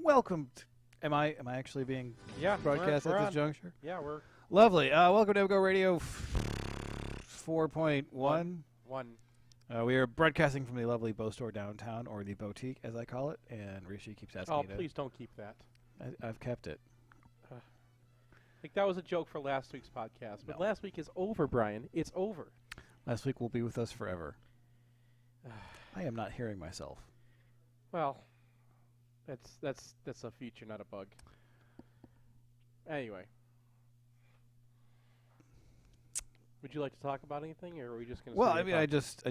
Welcome. Am I actually being broadcast we're at this on. juncture? Yeah, we're lovely. Welcome to MGoRadio 4.1. We are broadcasting from the lovely Bow Store downtown, or the Boutique, as I call it. And Rishi keeps asking me to. Oh, please don't keep that. I've kept it. I think that was a joke for last week's podcast. But last week is over, Brian. It's over. Last week will be with us forever. I am not hearing myself. Well, that's a feature, not a bug. Anyway. Would you like to talk about anything, or are we just going to? Well, I mean, I just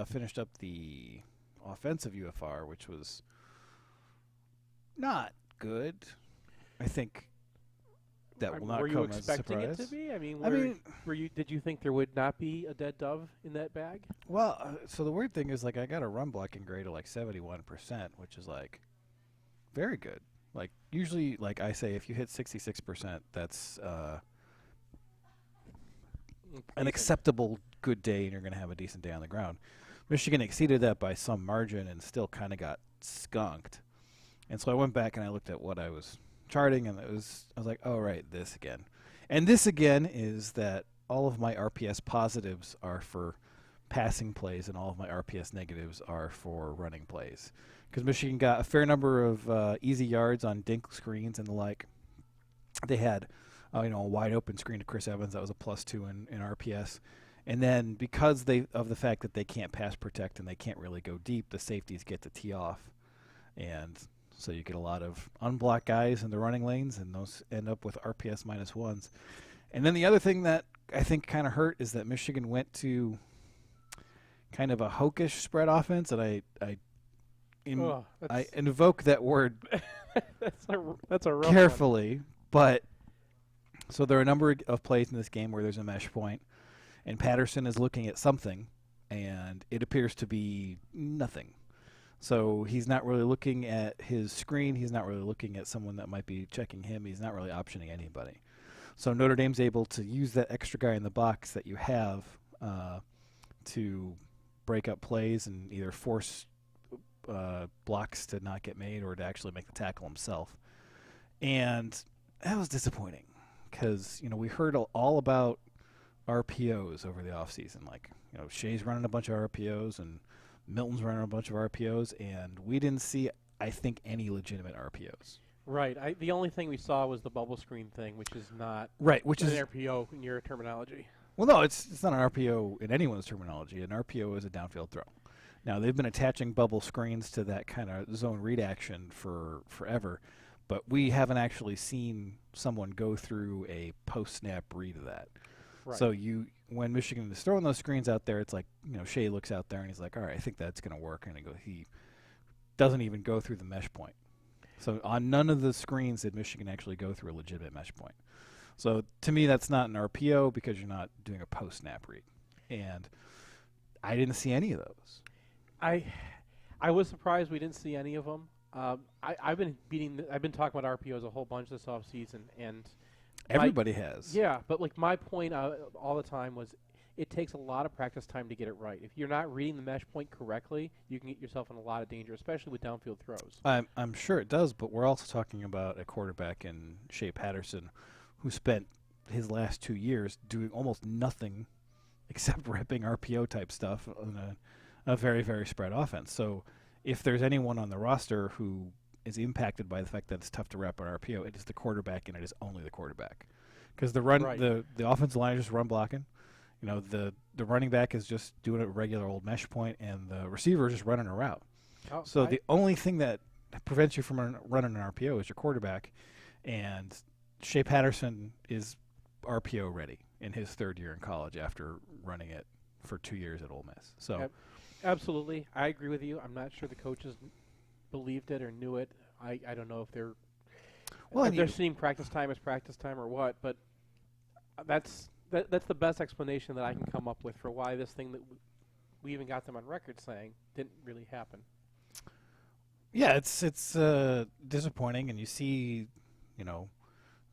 finished up the offensive UFR, which was not good. I think that will not come as a surprise. Were you expecting it to be? I mean, did you think there would not be a dead dove in that bag? Well, so the weird thing is, like, I got a run blocking grade of like 71%, which is like very good. Like, usually, like I say, if you hit 66%, that's an acceptable good day, and you're going to have a decent day on the ground. Michigan exceeded that by some margin and still kind of got skunked. And so I went back and I looked at what I was charting, and I was like, oh, right, this again. And this again is that all of my RPS positives are for passing plays, and all of my RPS negatives are for running plays. Because Michigan got a fair number of easy yards on dink screens and the like. They had a wide open screen to Chris Evans. That was a +2 in RPS. And then because of the fact that they can't pass protect and they can't really go deep, the safeties get to tee off. And so you get a lot of unblocked guys in the running lanes, and those end up with RPS -1s. And then the other thing that I think kind of hurt is that Michigan went to kind of a hawkish spread offense, and I invoke that word that's a rough carefully. one. But so there are a number of plays in this game where there's a mesh point, and Patterson is looking at something, and it appears to be nothing. So he's not really looking at his screen. He's not really looking at someone that might be checking him. He's not really optioning anybody. So Notre Dame's able to use that extra guy in the box that you have to break up plays and either force blocks to not get made or to actually make the tackle himself. And that was disappointing because, we heard all about RPOs over the offseason. Like, Shea's running a bunch of RPOs and Milton's running a bunch of RPOs, and we didn't see, I think, any legitimate RPOs. Right. The only thing we saw was the bubble screen thing, which is not an RPO in your terminology. Well, no, it's not an RPO in anyone's terminology. An RPO is a downfield throw. Now, they've been attaching bubble screens to that kind of zone read action for forever, but we haven't actually seen someone go through a post-snap read of that. Right. So when Michigan is throwing those screens out there, it's like, Shea looks out there and he's like, all right, I think that's going to work. And he doesn't even go through the mesh point. So on none of the screens did Michigan actually go through a legitimate mesh point. So to me, that's not an RPO because you're not doing a post-snap read. And I didn't see any of those. I was surprised we didn't see any of them. I've been talking about RPOs a whole bunch this offseason, and everybody has. Yeah, but like my point all the time was, it takes a lot of practice time to get it right. If you're not reading the mesh point correctly, you can get yourself in a lot of danger, especially with downfield throws. I'm sure it does, but we're also talking about a quarterback in Shea Patterson who spent his last 2 years doing almost nothing except ripping RPO type stuff on a very, very spread offense. So if there's anyone on the roster who is impacted by the fact that it's tough to wrap on RPO, it is the quarterback, and it is only the quarterback. Because the offensive line is just run blocking. You know, the running back is just doing a regular old mesh point, and the receiver is just running a route. So the only thing that prevents you from running an RPO is your quarterback, and Shea Patterson is RPO ready in his third year in college after running it for 2 years at Ole Miss. So, absolutely, I agree with you. I'm not sure the coaches believed it or knew it. I don't know if they're they're seeing practice time as practice time or what, but that's the best explanation that I can come up with for why this thing that we even got them on record saying didn't really happen. Yeah, it's disappointing, and you see,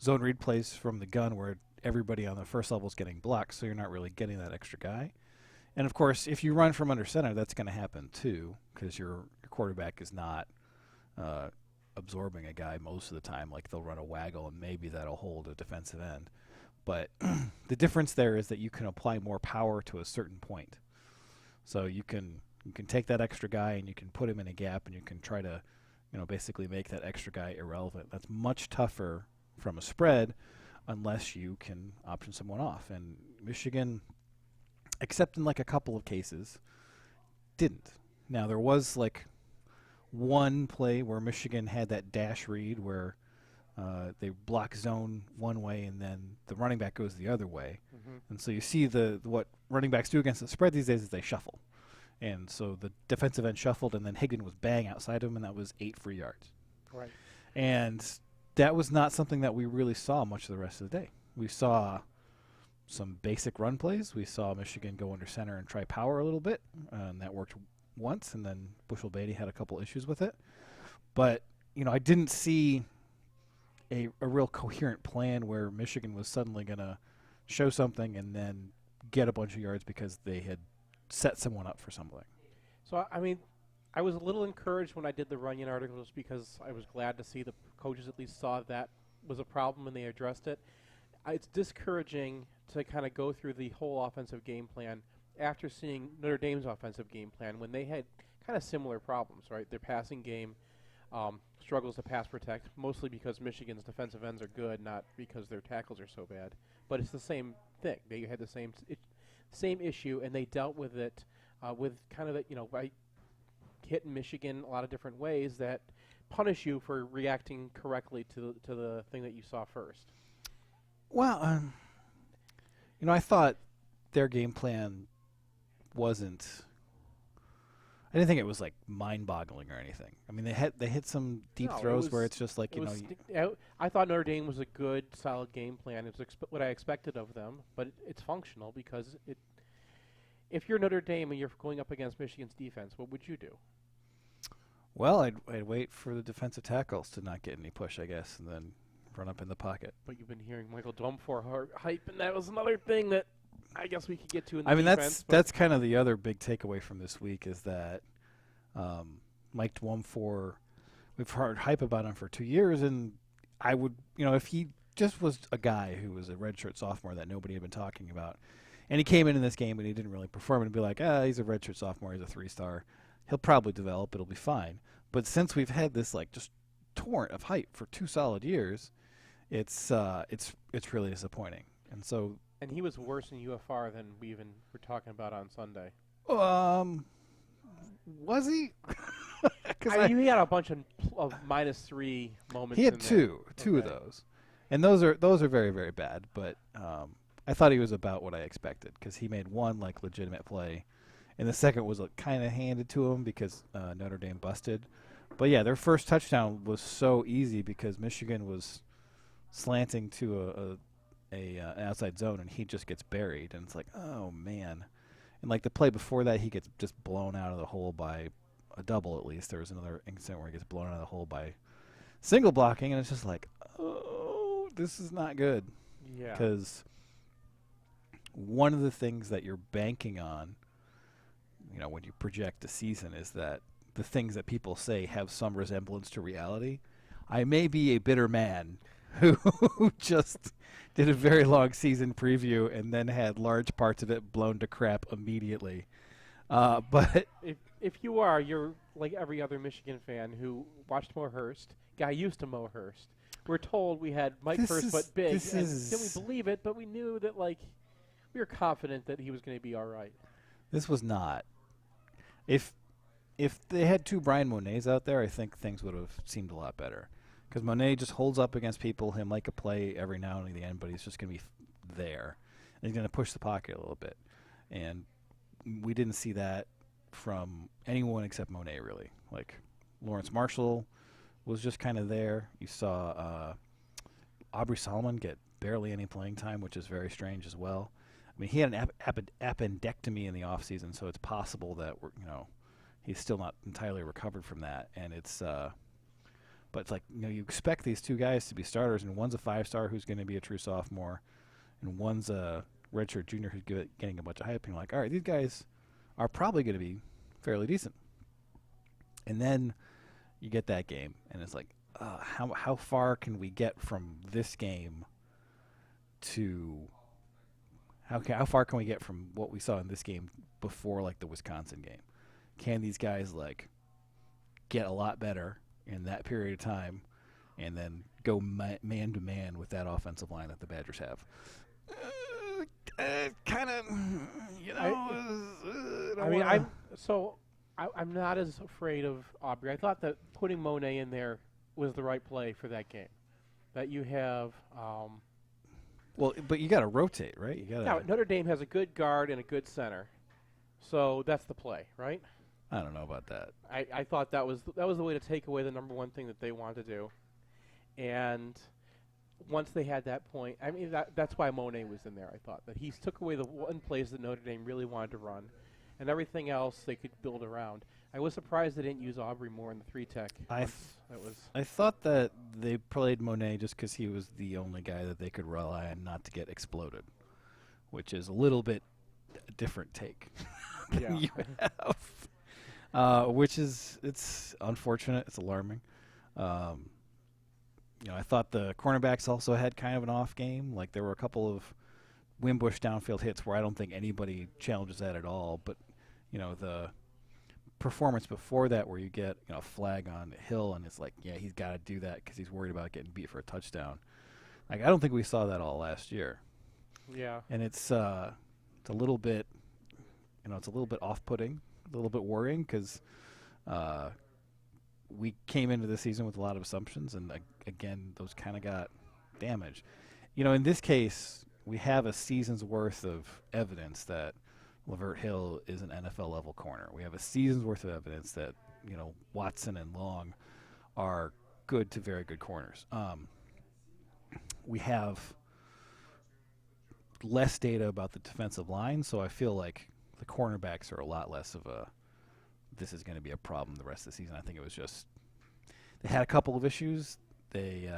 zone read plays from the gun where everybody on the first level is getting blocked, so you're not really getting that extra guy. And, of course, if you run from under center, that's going to happen too, because your quarterback is not absorbing a guy most of the time. Like, they'll run a waggle, and maybe that'll hold a defensive end. But the difference there is that you can apply more power to a certain point. So you can take that extra guy and you can put him in a gap, and you can try to, basically make that extra guy irrelevant. That's much tougher from a spread unless you can option someone off. And Michigan, except in like a couple of cases, didn't. Now, there was like one play where Michigan had that dash read where they block zone one way and then the running back goes the other way. Mm-hmm. And so you see what running backs do against the spread these days is they shuffle. And so the defensive end shuffled, and then Higgin was bang outside of him, and that was 8 free yards. Right. And that was not something that we really saw much of the rest of the day. We saw some basic run plays. We saw Michigan go under center and try power a little bit, and that worked once, and then Bushel Beatty had a couple issues with it. But, I didn't see a real coherent plan where Michigan was suddenly going to show something and then get a bunch of yards because they had set someone up for something. So, I was a little encouraged when I did the Runyon articles because I was glad to see the coaches at least saw that was a problem and they addressed it. It's discouraging to kind of go through the whole offensive game plan after seeing Notre Dame's offensive game plan when they had kind of similar problems, right? Their passing game struggles to pass protect, mostly because Michigan's defensive ends are good, not because their tackles are so bad. But it's the same thing. They had the same issue, and they dealt with it with kind of by hitting Michigan a lot of different ways that punish you for reacting correctly to the thing that you saw first. Well, I thought their game plan wasn't. I didn't think it was like mind-boggling or anything. I mean, they hit some deep throws where it's just like I thought Notre Dame was a good, solid game plan. It was what I expected of them, but it's functional because if you're Notre Dame and you're going up against Michigan's defense, what would you do? Well, I'd wait for the defensive tackles to not get any push, I guess, and then run up in the pocket. But you've been hearing Michael Dwumfor hype, and that was another thing that I guess we could get to in the defense. That's kind of the other big takeaway from this week is that Mike Dwumfor, we've heard hype about him for 2 years, and I would, if he just was a guy who was a redshirt sophomore that nobody had been talking about, and he came in this game and he didn't really perform, and be like, he's a redshirt sophomore, he's a 3-star, he'll probably develop, it'll be fine. But since we've had this like just torrent of hype for 2 solid years, it's really disappointing. And he was worse in UFR than we even were talking about on Sunday. Was he? He had a bunch of -3 moments. He had two of those, and those are very, very bad. But I thought he was about what I expected because he made one like legitimate play, and the second was kind of handed to him because Notre Dame busted. But yeah, their first touchdown was so easy because Michigan was slanting to an outside zone, and he just gets buried, and it's like, oh man. And like the play before that, he gets just blown out of the hole by a double at least. There was another incident where he gets blown out of the hole by single blocking, and it's just like, oh, this is not good. Yeah. Because one of the things that you're banking on, when you project a season, is that the things that people say have some resemblance to reality. I may be a bitter man who just did a very long season preview and then had large parts of it blown to crap immediately. But if you are, you're like every other Michigan fan who watched Mo Hurst. Guy used to Mo Hurst. We're told we had Mike Hurst, but big. And didn't we believe it? But we knew that, we were confident that he was going to be all right. This was not. If they had two Brian Monets out there, I think things would have seemed a lot better. Because Monet just holds up against people. He'll make a play every now and again, but he's just going to be there. And he's going to push the pocket a little bit. And we didn't see that from anyone except Monet, really. Like, Lawrence Marshall was just kind of there. You saw Aubrey Solomon get barely any playing time, which is very strange as well. I mean, he had an appendectomy in the offseason, so it's possible that he's still not entirely recovered from that. And it's but it's like, you expect these two guys to be starters, and one's a 5-star who's going to be a true sophomore, and one's a redshirt junior who's getting a bunch of hype. And you're like, all right, these guys are probably going to be fairly decent. And then you get that game, and it's like, how far can we get from this game to how far can we get from what we saw in this game before the Wisconsin game? Can these guys get a lot better in that period of time, and then go man to man with that offensive line that the Badgers have? Kind of, I'm not as afraid of Aubrey. I thought that putting Monet in there was the right play for that game. That you have. Well, but you got to rotate, right? You got to. Notre Dame has a good guard and a good center, so that's the play, right? I don't know about that. I thought that was the way to take away the number one thing that they wanted to do, and once they had that point, I mean that's why Monet was in there. I thought that he took away the one place that Notre Dame really wanted to run, and everything else they could build around. I was surprised they didn't use Aubrey more in the 3-tech. I thought that they played Monet just because he was the only guy that they could rely on not to get exploded, which is a little bit a different take than you have. Which is, it's unfortunate. It's alarming. I thought the cornerbacks also had kind of an off game. Like, there were a couple of Wimbush downfield hits where I don't think anybody challenges that at all. But, the performance before that where you get a flag on Hill, and it's like, yeah, he's got to do that because he's worried about getting beat for a touchdown. Like, I don't think we saw that all last year. Yeah. And it's a little bit, it's a little bit off-putting. A little bit worrying because we came into the season with a lot of assumptions, and again, those kind of got damaged. In this case, we have a season's worth of evidence that Lavert Hill is an NFL-level corner. We have a season's worth of evidence that, Watson and Long are good to very good corners. We have less data about the defensive line, so I feel like the cornerbacks are a lot less of this is going to be a problem the rest of the season. I think it was just they had a couple of issues. They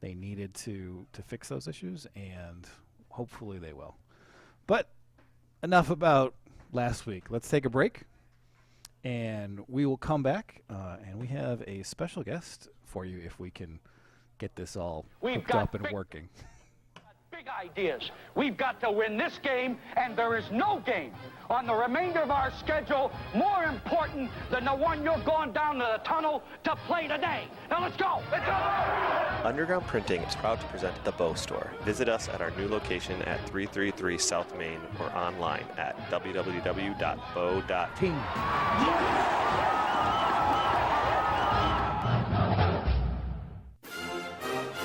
needed to fix those issues, and hopefully they will. But enough about last week. Let's take a break, and we will come back, and we have a special guest for you if we can get this all hooked up and working. Big ideas. We've got to win this game, and there is no game on the remainder of our schedule more important than the one you're going down to the tunnel to play today. Now let's go. Let's go. Underground Printing is proud to present The Bow Store. Visit us at our new location at 333 South Main or online at www.bow.team.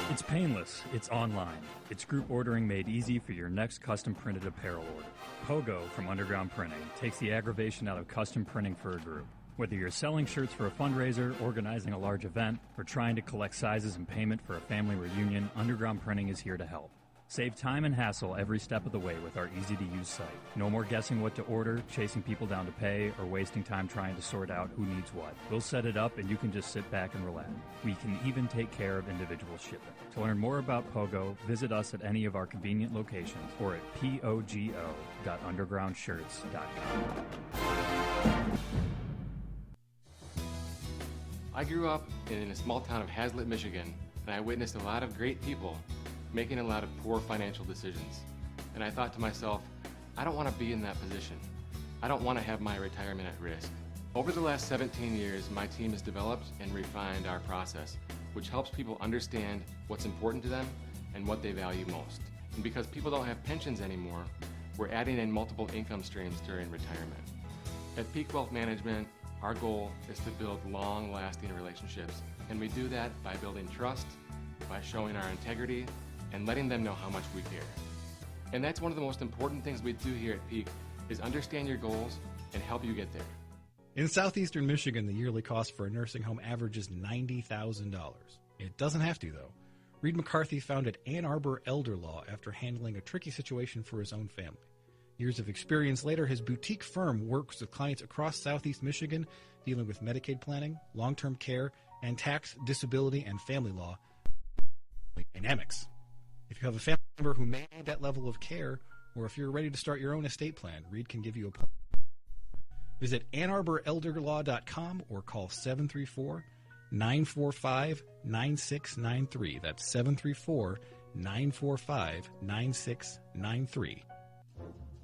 It's painless, it's online. It's group ordering made easy for your next custom printed apparel order. Pogo from Underground Printing takes the aggravation out of custom printing for a group. Whether you're selling shirts for a fundraiser, organizing a large event, or trying to collect sizes and payment for a family reunion, Underground Printing is here to help. Save time and hassle every step of the way with our easy-to-use site. No more guessing what to order, chasing people down to pay, or wasting time trying to sort out who needs what. We'll set it up and you can just sit back and relax. We can even take care of individual shipping. To learn more about Pogo, visit us at any of our convenient locations or at pogo.undergroundshirts.com. I grew up in a small town of Hazlitt, Michigan, and I witnessed a lot of great people making a lot of poor financial decisions. And I thought to myself, I don't want to be in that position. I don't want to have my retirement at risk. Over the last 17 years, my team has developed and refined our process, which helps people understand what's important to them and what they value most. And because people don't have pensions anymore, we're adding in multiple income streams during retirement. At Peak Wealth Management, our goal is to build long-lasting relationships, and we do that by building trust, by showing our integrity, and letting them know how much we care. And that's one of the most important things we do here at Peak, is understand your goals and help you get there. In southeastern Michigan, the yearly cost for a nursing home averages $90,000. It doesn't have to, though. Reed McCarthy founded Ann Arbor Elder Law after handling a tricky situation for his own family. Years of experience later, his boutique firm works with clients across southeast Michigan dealing with Medicaid planning, long-term care, and tax, disability, and family law dynamics. If you have a family member who may need that level of care, or if you're ready to start your own estate plan, Reed can give you a plan. Visit AnnArborElderLaw.com or call 734-945-9693. That's 734-945-9693.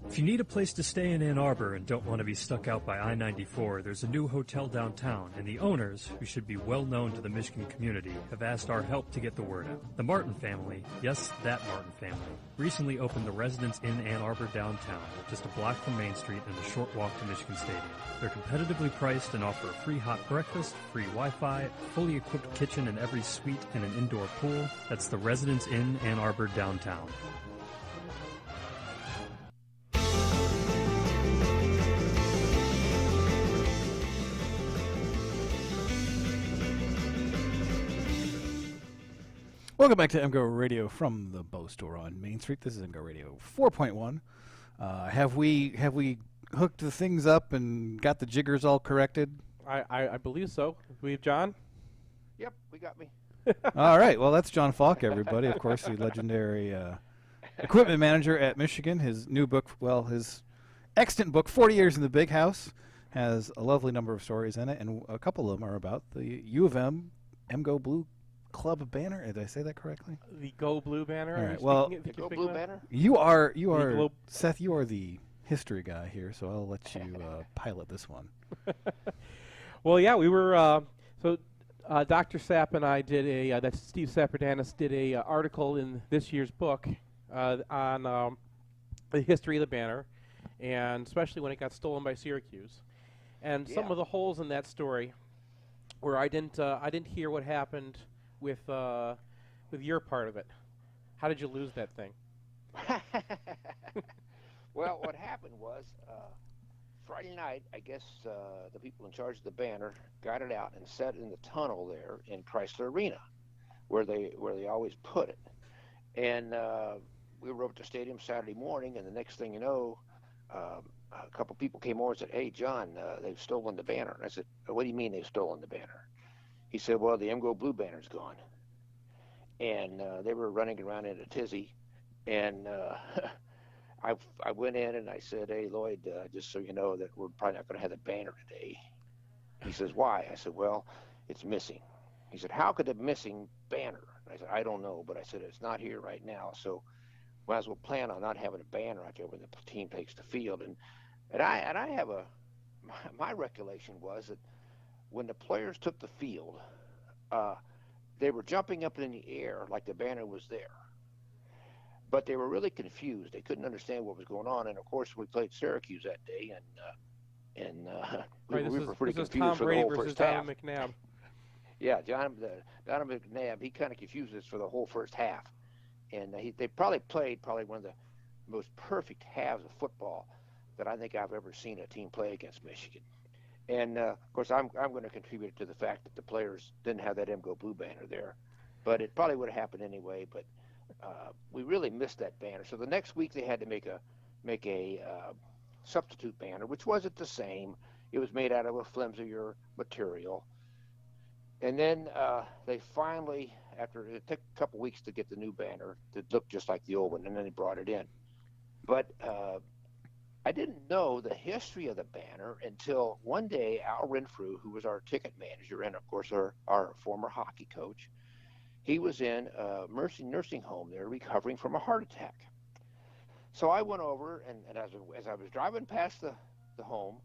If you need a place to stay in Ann Arbor and don't want to be stuck out by I-94, there's a new hotel downtown, and the owners, who should be well known to the Michigan community, have asked our help to get the word out. The Martin family, yes, that Martin family, recently opened the Residence Inn Ann Arbor downtown, just a block from Main Street and a short walk to Michigan Stadium. They're competitively priced and offer a free hot breakfast, free Wi-Fi, a fully equipped kitchen in every suite, and an indoor pool. That's the Residence Inn Ann Arbor downtown. Welcome back to MGoRadio from the Bow Store on Main Street. This is MGoRadio 4.1. Have we hooked the things up and got the jiggers all corrected? I believe so. We have John? Yep, we got me. All right. Well, that's John Falk, everybody. Of course, the legendary equipment manager at Michigan. His new book, well, his extant book, 40 Years in the Big House, has a lovely number of stories in it, and a couple of them are about the U of M MGO Blue Club banner. Did I say that correctly? The Go Blue banner. All right. Well, The Go Blue banner? you are globe. Seth. You are the history guy here, so I'll let you pilot this one. Well, yeah, we were. Dr. Sapp and I did that's Steve Saperdanis did a article in this year's book on the history of the banner, and especially when it got stolen by Syracuse, and some of the holes in that story, where I didn't hear what happened with your part of it. How did you lose that thing? Well, what happened was Friday night, I guess the people in charge of the banner got it out and set it in the tunnel there in Chrysler Arena, where they always put it. And we were over at the stadium Saturday morning, and the next thing you know, a couple people came over and said, "Hey, John, they've stolen the banner." And I said, "What do you mean they've stolen the banner?" He said, "Well, the MGO Blue banner's gone." And they were running around in a tizzy. And I went in and I said, "Hey, Lloyd, just so you know that we're probably not going to have the banner today." He says, "Why?" I said, "Well, it's missing." He said, "How could a missing banner?" I said, "I don't know, but I said, it's not here right now. So might as well plan on not having a banner out there when the team takes the field." And I have my recollection was that when the players took the field, they were jumping up in the air like the banner was there. But they were really confused. They couldn't understand what was going on. And, of course, we played Syracuse that day, and we were pretty confused for the whole first half. Donovan McNabb. Yeah, Donovan McNabb, he kind of confused us for the whole first half. And they probably played one of the most perfect halves of football that I think I've ever seen a team play against Michigan. And of course, I'm going to contribute to the fact that the players didn't have that MGO Blue banner there, but it probably would have happened anyway. But we really missed that banner. So the next week they had to make a substitute banner, which wasn't the same. It was made out of a flimsier material. And then they finally, after it took a couple weeks to get the new banner that looked just like the old one, and then they brought it in. But I didn't know the history of the banner until one day Al Renfrew, who was our ticket manager and, of course, our former hockey coach, he was in a Mercy nursing home there recovering from a heart attack. So I went over, and as I was driving past the home,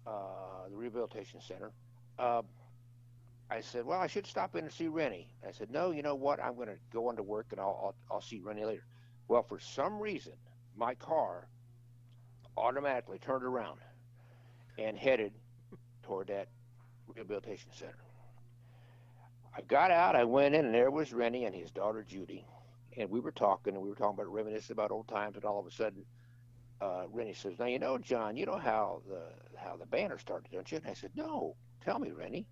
the rehabilitation center, I said, well, I should stop in and see Rennie. I said, no, you know what? I'm going to go on to work, and I'll see Rennie later. Well, for some reason, my car automatically turned around and headed toward that rehabilitation center. I got out, I went in, and there was Rennie and his daughter Judy, and we were talking about reminiscing about old times, and all of a sudden, Rennie says, now, you know, John, you know how the banner started, don't you? And I said, no, tell me, Rennie.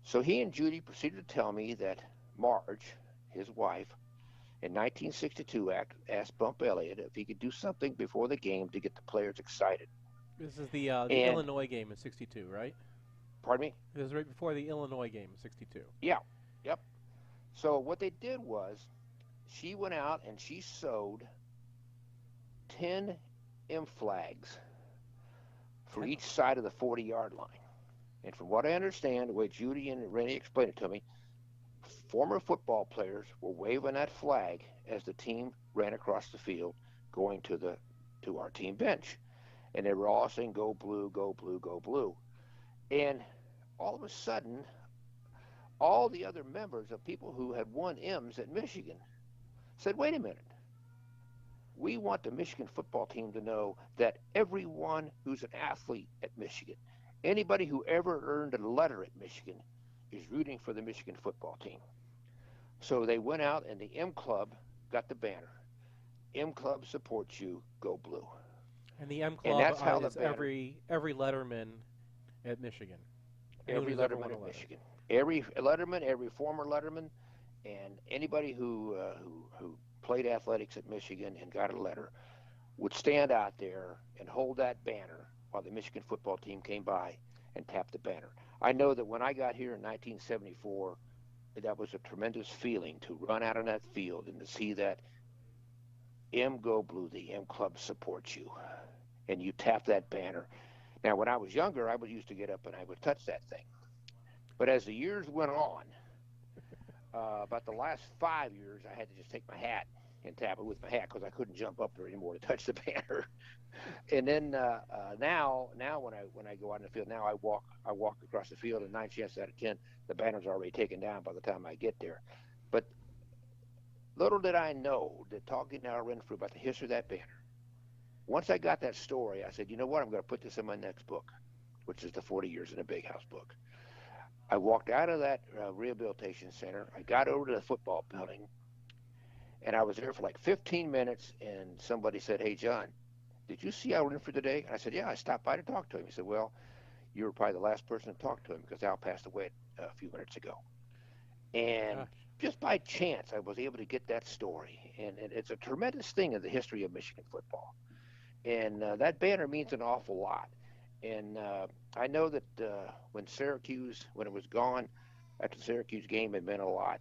So he and Judy proceeded to tell me that Marge, his wife, in 1962 asked Bump Elliott if he could do something before the game to get the players excited. This is the Illinois game in '62, right? Pardon me? It was right before the Illinois game in '62. Yeah, yep. So what they did was she went out and she sewed 10 M flags for each side of the 40-yard line. And from what I understand, the way Judy and Rennie explained it to me, former football players were waving that flag as the team ran across the field going to our team bench. And they were all saying, go blue, go blue, go blue. And all of a sudden, all the other members of people who had won M's at Michigan said, wait a minute. We want the Michigan football team to know that everyone who's an athlete at Michigan, anybody who ever earned a letter at Michigan, is rooting for the Michigan football team. So they went out and the M Club got the banner. M Club supports you, go blue. And the M Club is every letterman at Michigan. Every letterman at Michigan. Every letterman, every former letterman, and anybody who played athletics at Michigan and got a letter would stand out there and hold that banner while the Michigan football team came by and tapped the banner. I know that when I got here in 1974, that was a tremendous feeling to run out on that field and to see that M Go Blue, the M Club supports you, and you tap that banner. Now, when I was younger, I would used to get up and I would touch that thing. But as the years went on, about the last 5 years, I had to just take my hat and tap it with my hat because I couldn't jump up there anymore to touch the banner. And then now when I go out in the field, now I walk across the field, and 9 chances out of 10, the banner's already taken down by the time I get there. But little did I know that talking to Al Renfrew about the history of that banner, once I got that story, I said, you know what, I'm going to put this in my next book, which is the 40 Years in a Big House book. I walked out of that rehabilitation center. I got over to the football building, and I was there for like 15 minutes, and somebody said, hey, John, did you see Al Renfrew today? And I said, yeah, I stopped by to talk to him. He said, well, you were probably the last person to talk to him because Al passed away a few minutes ago. And just by chance, I was able to get that story. And it's a tremendous thing in the history of Michigan football. And that banner means an awful lot. And I know that when it was gone after the Syracuse game, it meant a lot.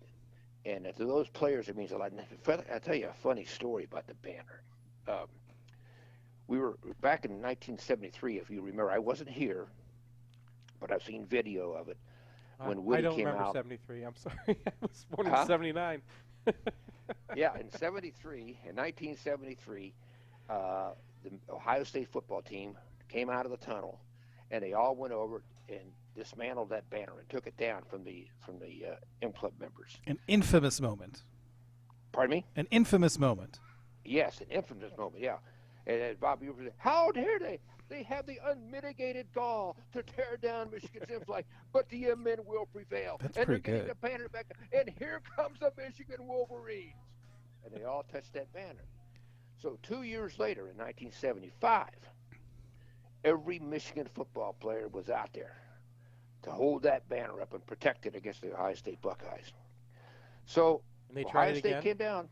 And to those players, it means a lot. And I'll tell you a funny story about the banner. We were back in 1973, if you remember. I wasn't here, but I've seen video of it. When Woody came out. I don't remember 73. I'm sorry. I was born in 79. Yeah, in 1973, the Ohio State football team came out of the tunnel, and they all went over and dismantled that banner and took it down from the M Club members. An infamous moment. Pardon me? An infamous moment. Yes, an infamous moment, yeah. And Bob, you were saying, how dare they? They have the unmitigated gall to tear down Michigan's M flag, but the M men will prevail. That's and pretty they're getting good. the banner back, and here comes the Michigan Wolverines. And they all touched that banner. So 2 years later, in 1975, every Michigan football player was out there to hold that banner up and protect it against the Ohio State Buckeyes. So And they tried Ohio it State again? came down,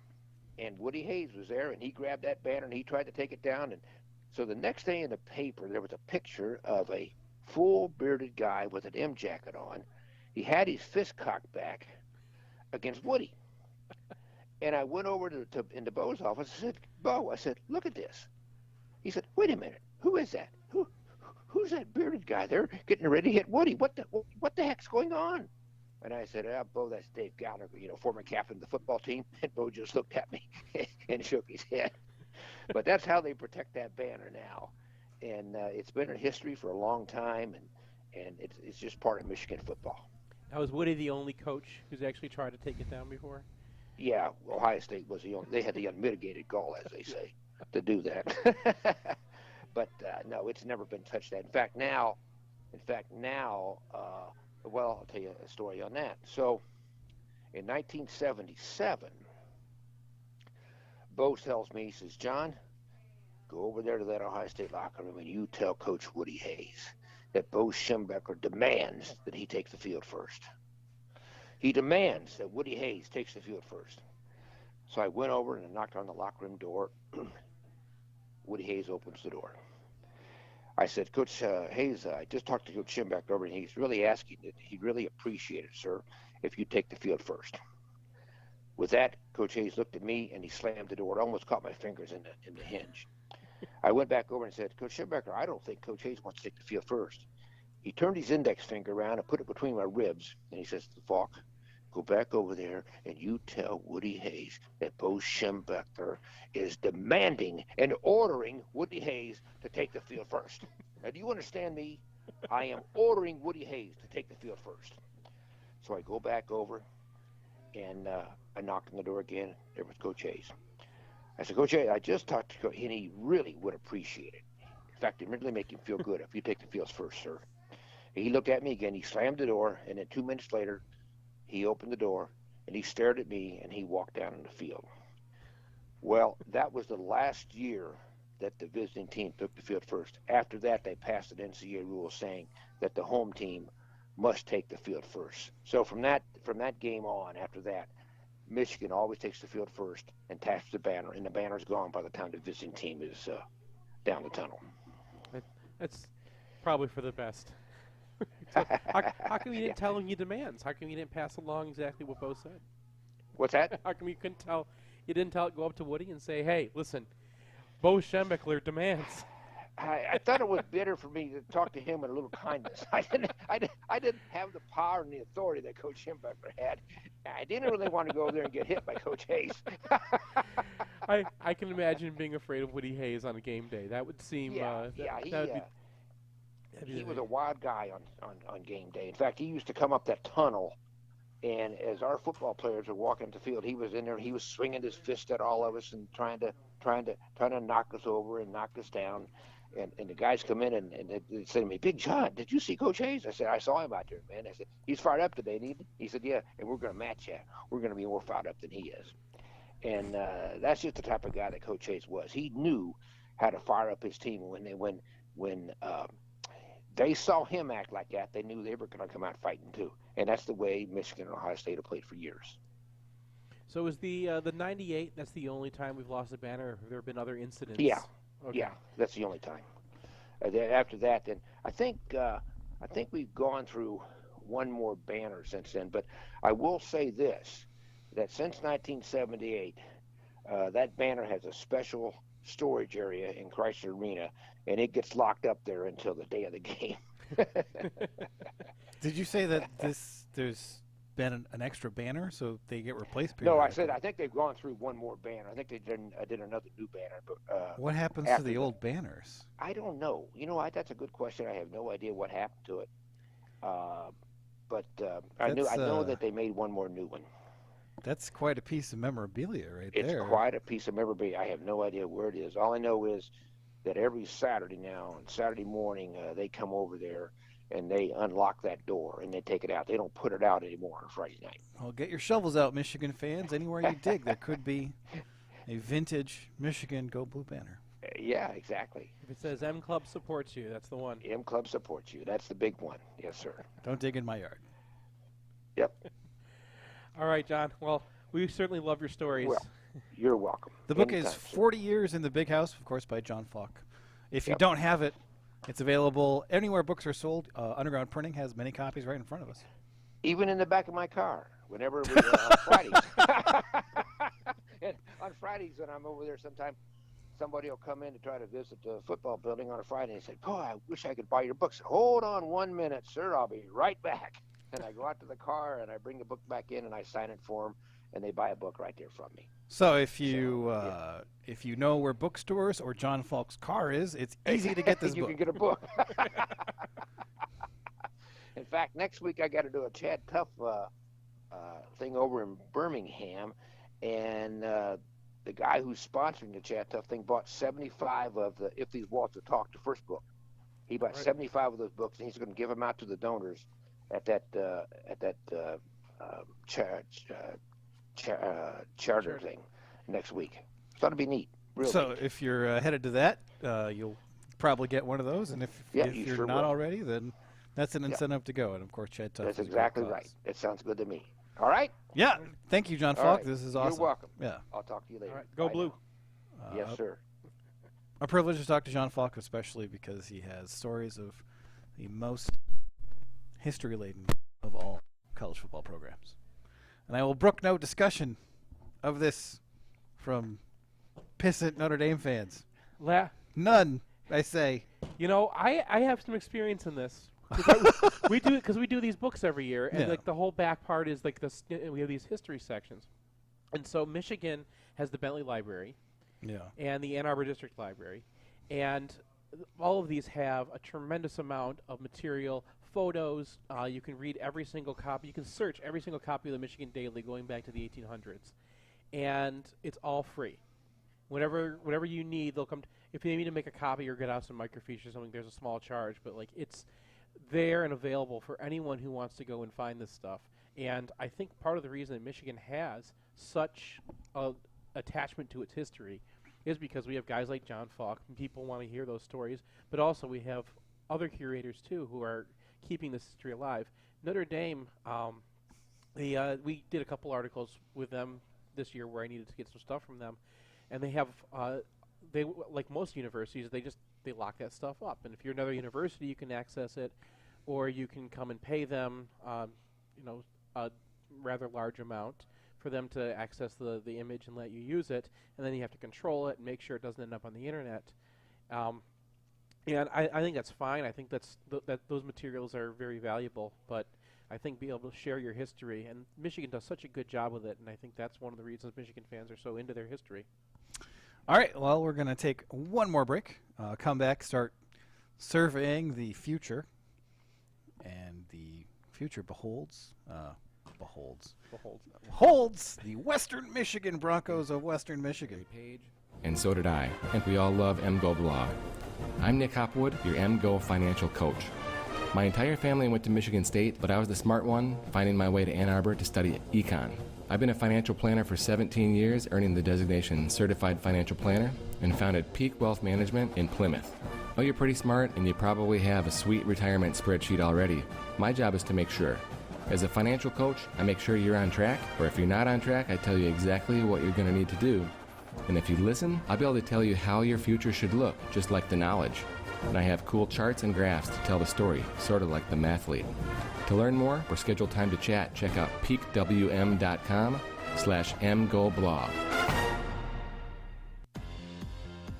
and Woody Hayes was there, and he grabbed that banner and he tried to take it down. And so the next day in the paper, there was a picture of a full bearded guy with an M jacket on. He had his fist cocked back against Woody. And I went over into Bo's office and said, Bo, I said, look at this. He said, wait a minute, who is that? Who's that bearded guy there getting ready to hit Woody? What the heck's going on? And I said, Bo, that's Dave Gallagher, former captain of the football team. And Bo just looked at me and shook his head. But that's how they protect that banner now. And it's been in history for a long time, and it's just part of Michigan football. Now, was Woody the only coach who's actually tried to take it down before? Yeah, Ohio State was they had the unmitigated gall, as they say, to do that. But no, it's never been touched. That. In fact, now, well, I'll tell you a story on that. So, in 1977, Bo tells me, he says, John, go over there to that Ohio State locker room and you tell Coach Woody Hayes that Bo Schembechler demands that he take the field first. He demands that Woody Hayes takes the field first. So I went over and I knocked on the locker room door. Woody Hayes opens the door. I said, Coach Hayes, I just talked to Coach Schembechler, and he's really asking that he'd really appreciate it, sir, if you take the field first. With that, Coach Hayes looked at me and he slammed the door. It almost caught my fingers in the hinge. I went back over and said, Coach Schembechler, I don't think Coach Hayes wants to take the field first. He turned his index finger around and put it between my ribs, and he says, Falk, go back over there and you tell Woody Hayes that Bo Schembechler is demanding and ordering Woody Hayes to take the field first. Now, do you understand me? I am ordering Woody Hayes to take the field first. So I go back over, and I knocked on the door again. There was Coach Hayes. I said, Coach Hayes, I just talked to Coach, and he really would appreciate it. In fact, it really make him feel good if you take the field first, sir. And he looked at me again. He slammed the door, and then 2 minutes later, he opened the door, and he stared at me, and he walked down in the field. Well, that was the last year that the visiting team took the field first. After that, they passed an NCAA rule saying that the home team must take the field first. So from that game on, after that, Michigan always takes the field first and taps the banner, and the banner's gone by the time the visiting team is down the tunnel. That's probably for the best. So how come you didn't tell him your demands? How come you didn't pass along exactly what Bo said? What's that? How come you couldn't tell? You didn't go up to Woody and say, "Hey, listen, Bo Schembechler demands." I thought it was better for me to talk to him with a little kindness. I didn't have the power and the authority that Coach Schembechler had. I didn't really want to go there and get hit by Coach Hayes. I can imagine being afraid of Woody Hayes on a game day. That would seem. He was a wild guy on game day. In fact, he used to come up that tunnel, and as our football players were walking the field, he was in there. He was swinging his fist at all of us and trying to knock us over and knock us down. And the guys come in and they say to me, Big John, did you see Coach Hayes? I said, I saw him out there, man. I said, he's fired up today, didn't he? He said, yeah, and we're going to match you. We're going to be more fired up than he is. And that's just the type of guy that Coach Hayes was. He knew how to fire up his team. When they saw him act like that, they knew they were going to come out fighting too. And that's the way Michigan and Ohio State have played for years. So is the 98, that's the only time we've lost a banner, or have there been other incidents? Yeah. Okay. Yeah, that's the only time. Then after that, then I think we've gone through one more banner since then. But I will say this, that since 1978, that banner has a special storage area in Chrysler Arena, and it gets locked up there until the day of the game. Did you say that there's been an extra banner, so they get replaced? No, I said I think they've gone through one more banner. I think they did another new banner. But what happens to the old banners? I don't know. That's a good question. I have no idea what happened to it. But I know that they made one more new one. That's quite a piece of memorabilia there. It's quite a piece of memorabilia. I have no idea where it is. All I know is that every Saturday now, on Saturday morning, they come over there and they unlock that door and they take it out. They don't put it out anymore on Friday night. Well, get your shovels out, Michigan fans. Anywhere you dig, there could be a vintage Michigan Go Blue banner. Yeah, exactly. If it says M Club supports you, that's the one. M Club supports you. That's the big one. Yes, sir. Don't dig in my yard. Yep. All right, John. Well, we certainly love your stories. Well, you're welcome. The book Anytime, is sir. 40 Years in the Big House, of course, by John Falk. If you Yep. don't have it, it's available anywhere books are sold. Underground Printing has many copies right in front of us. Even in the back of my car, whenever we on Fridays. And on Fridays when I'm over there, sometime somebody will come in to try to visit the football building on a Friday and say, "Oh, I wish I could buy your books." Hold on 1 minute, sir. I'll be right back. And I go out to the car and I bring the book back in and I sign it for them, and they buy a book right there from me. So if you know where bookstores or John Falk's car is, it's easy to get this you book. can get a book. In fact, next week I got to do a Chad Tuff thing over in Birmingham, and the guy who's sponsoring the Chad Tuff thing bought 75 of the If These Walls Would Talk, the first book. He bought 75 of those books, and he's going to give them out to the donors at that charter thing next week. So that'll be neat. Real So neat. if you're headed to that, you'll probably get one of those. And if Yeah, you're you sure not will. already, then that's an incentive to go. And, of course, Chad Tuff That's is a great exactly cause. right. It sounds good to me. All right? Yeah. Thank you, John All Falk. right. This is awesome. You're welcome. Yeah. I'll talk to you later. All right, go Bye Blue. now. Yes, sir. A privilege to talk to John Falk, especially because he has stories of the most history-laden of all college football programs. And I will brook no discussion of this from pissant Notre Dame fans. None, I say. You know, I have some experience in this. We do these books every year, and Yeah. like the whole back part is like this. We have these history sections, and so Michigan has the Bentley Library, Yeah. and the Ann Arbor District Library, and all of these have a tremendous amount of material, photos. You can read every single copy. You can search every single copy of the Michigan Daily going back to the 1800s, and it's all free. Whatever you need, they'll come. If you need to make a copy or get out some microfiche or something, there's a small charge, but like it's there and available for anyone who wants to go and find this stuff. And I think part of the reason that Michigan has such a attachment to its history is because we have guys like John Falk, and people want to hear those stories, but also we have other curators too who are keeping this history alive. Notre Dame, we did a couple articles with them this year where I needed to get some stuff from them, and they have like most universities, they lock that stuff up. And if you're another university, you can access it, or you can come and pay them, a rather large amount for them to access the image and let you use it, and then you have to control it and make sure it doesn't end up on the internet. And I think that's fine. I think that those materials are very valuable, but I think being able to share your history, and Michigan does such a good job with it, and I think that's one of the reasons Michigan fans are so into their history. All right, well, we're going to take one more break, come back, start surveying the future, and the future beholds the Western Michigan Broncos of Western Michigan. And so did I. I think we all love MGoBlog. I'm Nick Hopwood, your MGo financial coach. My entire family went to Michigan State, but I was the smart one, finding my way to Ann Arbor to study econ. I've been a financial planner for 17 years, earning the designation Certified Financial Planner, and founded Peak Wealth Management in Plymouth. Oh, you're pretty smart, and you probably have a sweet retirement spreadsheet already. My job is to make sure. As a financial coach, I make sure you're on track, or if you're not on track, I tell you exactly what you're going to need to do. And if you listen, I'll be able to tell you how your future should look, just like the knowledge. And I have cool charts and graphs to tell the story, sort of like the mathlete. To learn more or schedule time to chat, check out peakwm.com/mgoblog.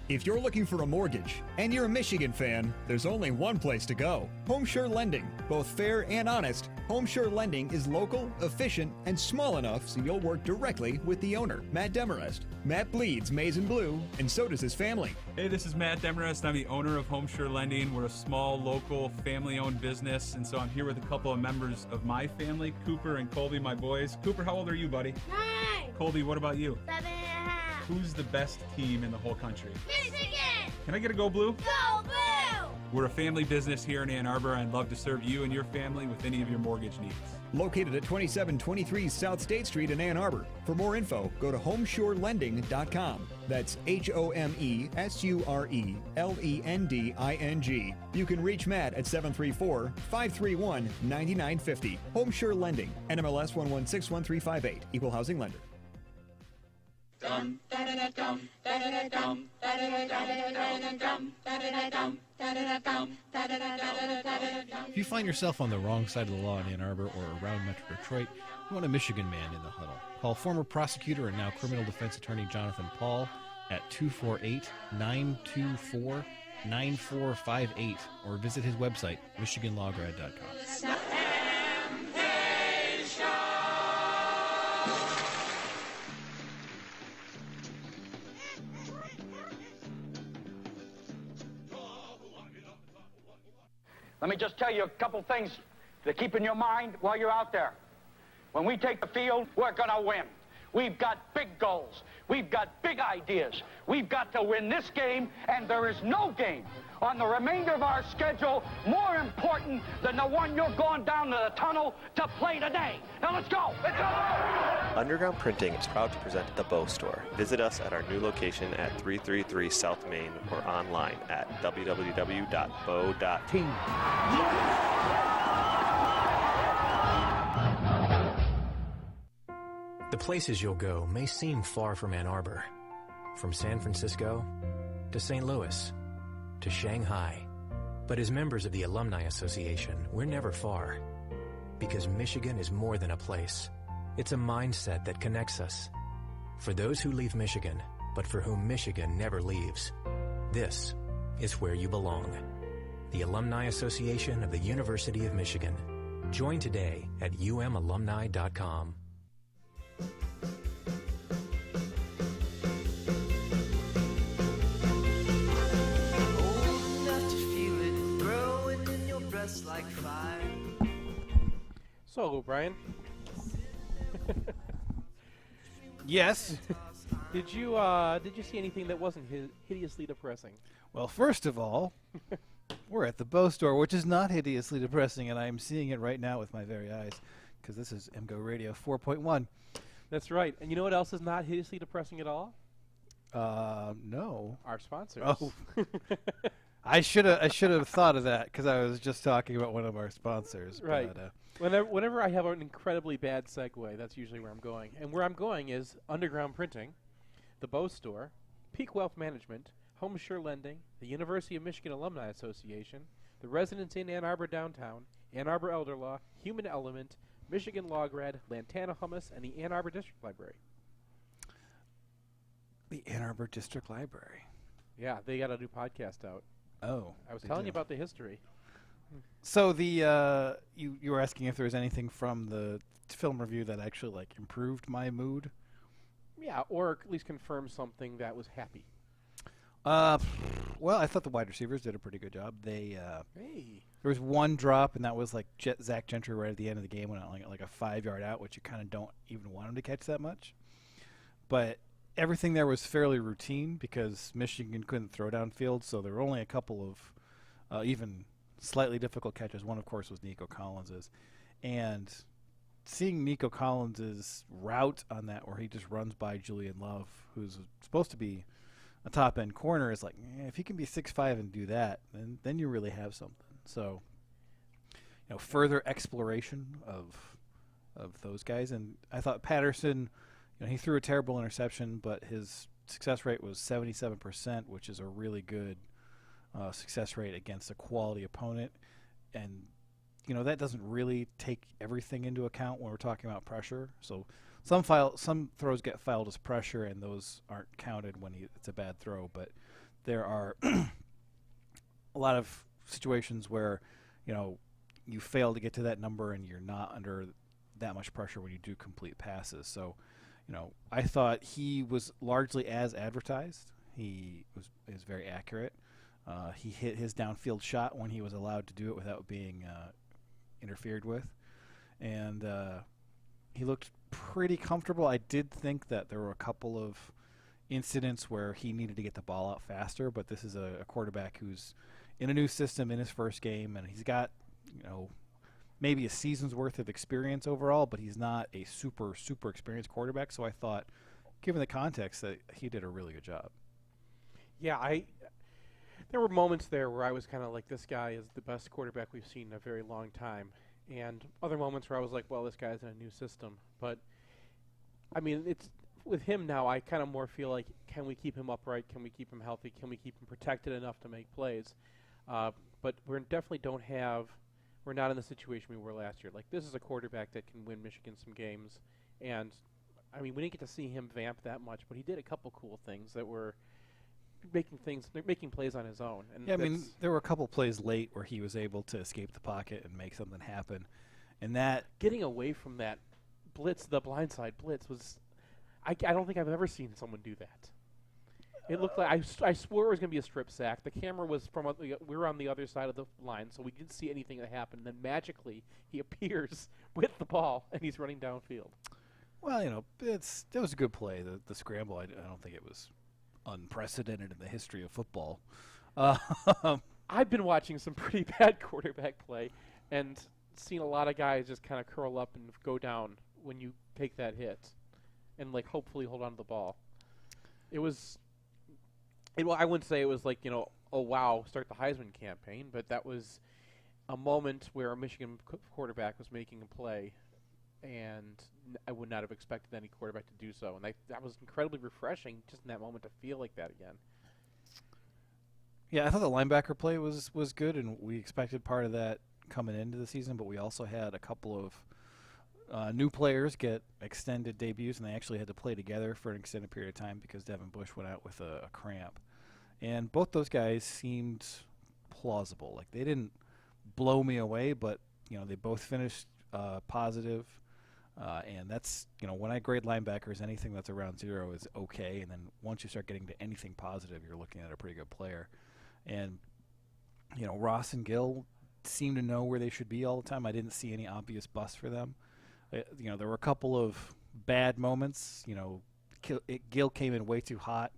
If you're looking for a mortgage and you're a Michigan fan, there's only one place to go. HomeSure Lending. Both fair and honest, HomeSure Lending is local, efficient, and small enough so you'll work directly with the owner, Matt Demarest. Matt bleeds maize and blue, and so does his family. Hey, this is Matt Demarest. I'm the owner of HomeSure Lending. We're a small, local, family-owned business, and so I'm here with a couple of members of my family, Cooper and Colby, my boys. Cooper, how old are you, buddy? 9. Colby, what about you? 7.5. Who's the best team in the whole country? Michigan! Can I get a Go Blue? Go Blue! We're a family business here in Ann Arbor. I'd love to serve you and your family with any of your mortgage needs. located at 2723 South State Street in Ann Arbor. For more info, go to homeshorelending.com. That's HOMESURELENDING. You can reach Matt at 734-531-9950. Homeshore Lending, NMLS 1161358, Equal Housing Lender. If you find yourself on the wrong side of the law in Ann Arbor or around Metro Detroit, you want a Michigan man in the huddle. Call former prosecutor and now criminal defense attorney Jonathan Paul at 248-924-9458 or visit his website, michiganlawgrad.com. Let me just tell you a couple things to keep in your mind while you're out there. When we take the field, we're going to win. We've got big goals. We've got big ideas. We've got to win this game, and there is no game on the remainder of our schedule more important than the one you're going down to the tunnel to play today. Now let's go. Let's go. Underground Printing is proud to present the Bow Store. Visit us at our new location at 333 South Main or online at www.bow.team. The places you'll go may seem far from Ann Arbor. From San Francisco to St. Louis to Shanghai. But as members of the Alumni Association, we're never far. Because Michigan is more than a place. It's a mindset that connects us. For those who leave Michigan, but for whom Michigan never leaves, this is where you belong. The Alumni Association of the University of Michigan. Join today at umalumni.com. Like fire. So, Brian. Yes. Did you see anything that wasn't hideously depressing? Well, first of all, we're at the Bow Store, which is not hideously depressing, and I'm seeing it right now with my very eyes, because this is MGoRadio 4.1. That's right. And you know what else is not hideously depressing at all? No. Our sponsors. Oh. I should have thought of that because I was just talking about one of our sponsors. Right. But, whenever I have an incredibly bad segue, that's usually where I'm going. And where I'm going is Underground Printing, the Bow Store, Peak Wealth Management, Homeshore Lending, the University of Michigan Alumni Association, the Residence Inn Ann Arbor Downtown, Ann Arbor Elder Law, Human Element, Michigan Law Grad, Lantana Hummus, and the Ann Arbor District Library. The Ann Arbor District Library. Yeah, they got a new podcast out. Oh, I was telling you about the history. So the you were asking if there was anything from the film review that actually like improved my mood. Yeah, or at least confirmed something that was happy. Well, I thought the wide receivers did a pretty good job. They there was one drop, and that was like Zach Gentry right at the end of the game when it like a 5-yard out, which you kind of don't even want him to catch that much. But everything there was fairly routine because Michigan couldn't throw downfield, so there were only a couple of even slightly difficult catches. One, of course, was Nico Collins's. And seeing Nico Collins's route on that where he just runs by Julian Love, who's supposed to be a top-end corner, is like, if he can be 6'5" and do that, then you really have something. So, further exploration of those guys. And I thought Patterson, he threw a terrible interception, but his success rate was 77%, which is a really good success rate against a quality opponent. And, that doesn't really take everything into account when we're talking about pressure. So some throws get filed as pressure, and those aren't counted when it's a bad throw. But there are a lot of situations where, you fail to get to that number and you're not under that much pressure when you do complete passes. So, I thought he was largely as advertised. He is very accurate. He hit his downfield shot when he was allowed to do it without being interfered with. And he looked pretty comfortable. I did think that there were a couple of incidents where he needed to get the ball out faster, but this is a quarterback who's in a new system in his first game, and he's got, maybe a season's worth of experience overall, but he's not a super experienced quarterback. So I thought, given the context, that he did a really good job. Yeah, there were moments there where I was kind of like, this guy is the best quarterback we've seen in a very long time. And other moments where I was like, well, this guy's in a new system. But, I mean, it's with him now, I kind of more feel like, can we keep him upright? Can we keep him healthy? Can we keep him protected enough to make plays? But we definitely we're not in the situation we were last year. Like, this is a quarterback that can win Michigan some games. And, I mean, we didn't get to see him vamp that much, but he did a couple cool things that were making plays on his own. And yeah, I mean, there were a couple plays late where he was able to escape the pocket and make something happen. And that getting away from that blitz, the blindside blitz, was I don't think I've ever seen someone do that. It looked like I swore it was going to be a strip sack. The camera was we were on the other side of the line, so we didn't see anything that happened. And then magically he appears with the ball and he's running downfield. Well, you know, that was a good play. The scramble, I don't think it was unprecedented in the history of football. I've been watching some pretty bad quarterback play and seen a lot of guys just kind of curl up and go down when you take that hit and, like, hopefully hold on to the ball. I wouldn't say it was like, you know, oh, wow, start the Heisman campaign, but that was a moment where a Michigan quarterback was making a play, and I would not have expected any quarterback to do so. And that was incredibly refreshing just in that moment to feel like that again. Yeah, I thought the linebacker play was good, and we expected part of that coming into the season, but we also had a couple of new players get extended debuts, and they actually had to play together for an extended period of time because Devin Bush went out with a cramp. And both those guys seemed plausible. Like, they didn't blow me away, but, you know, they both finished positive. And that's, you know, when I grade linebackers, anything that's around 0 is okay. And then once you start getting to anything positive, you're looking at a pretty good player. And, you know, Ross and Gill seem to know where they should be all the time. I didn't see any obvious busts for them. You know, there were a couple of bad moments. You know, Gill came in way too hot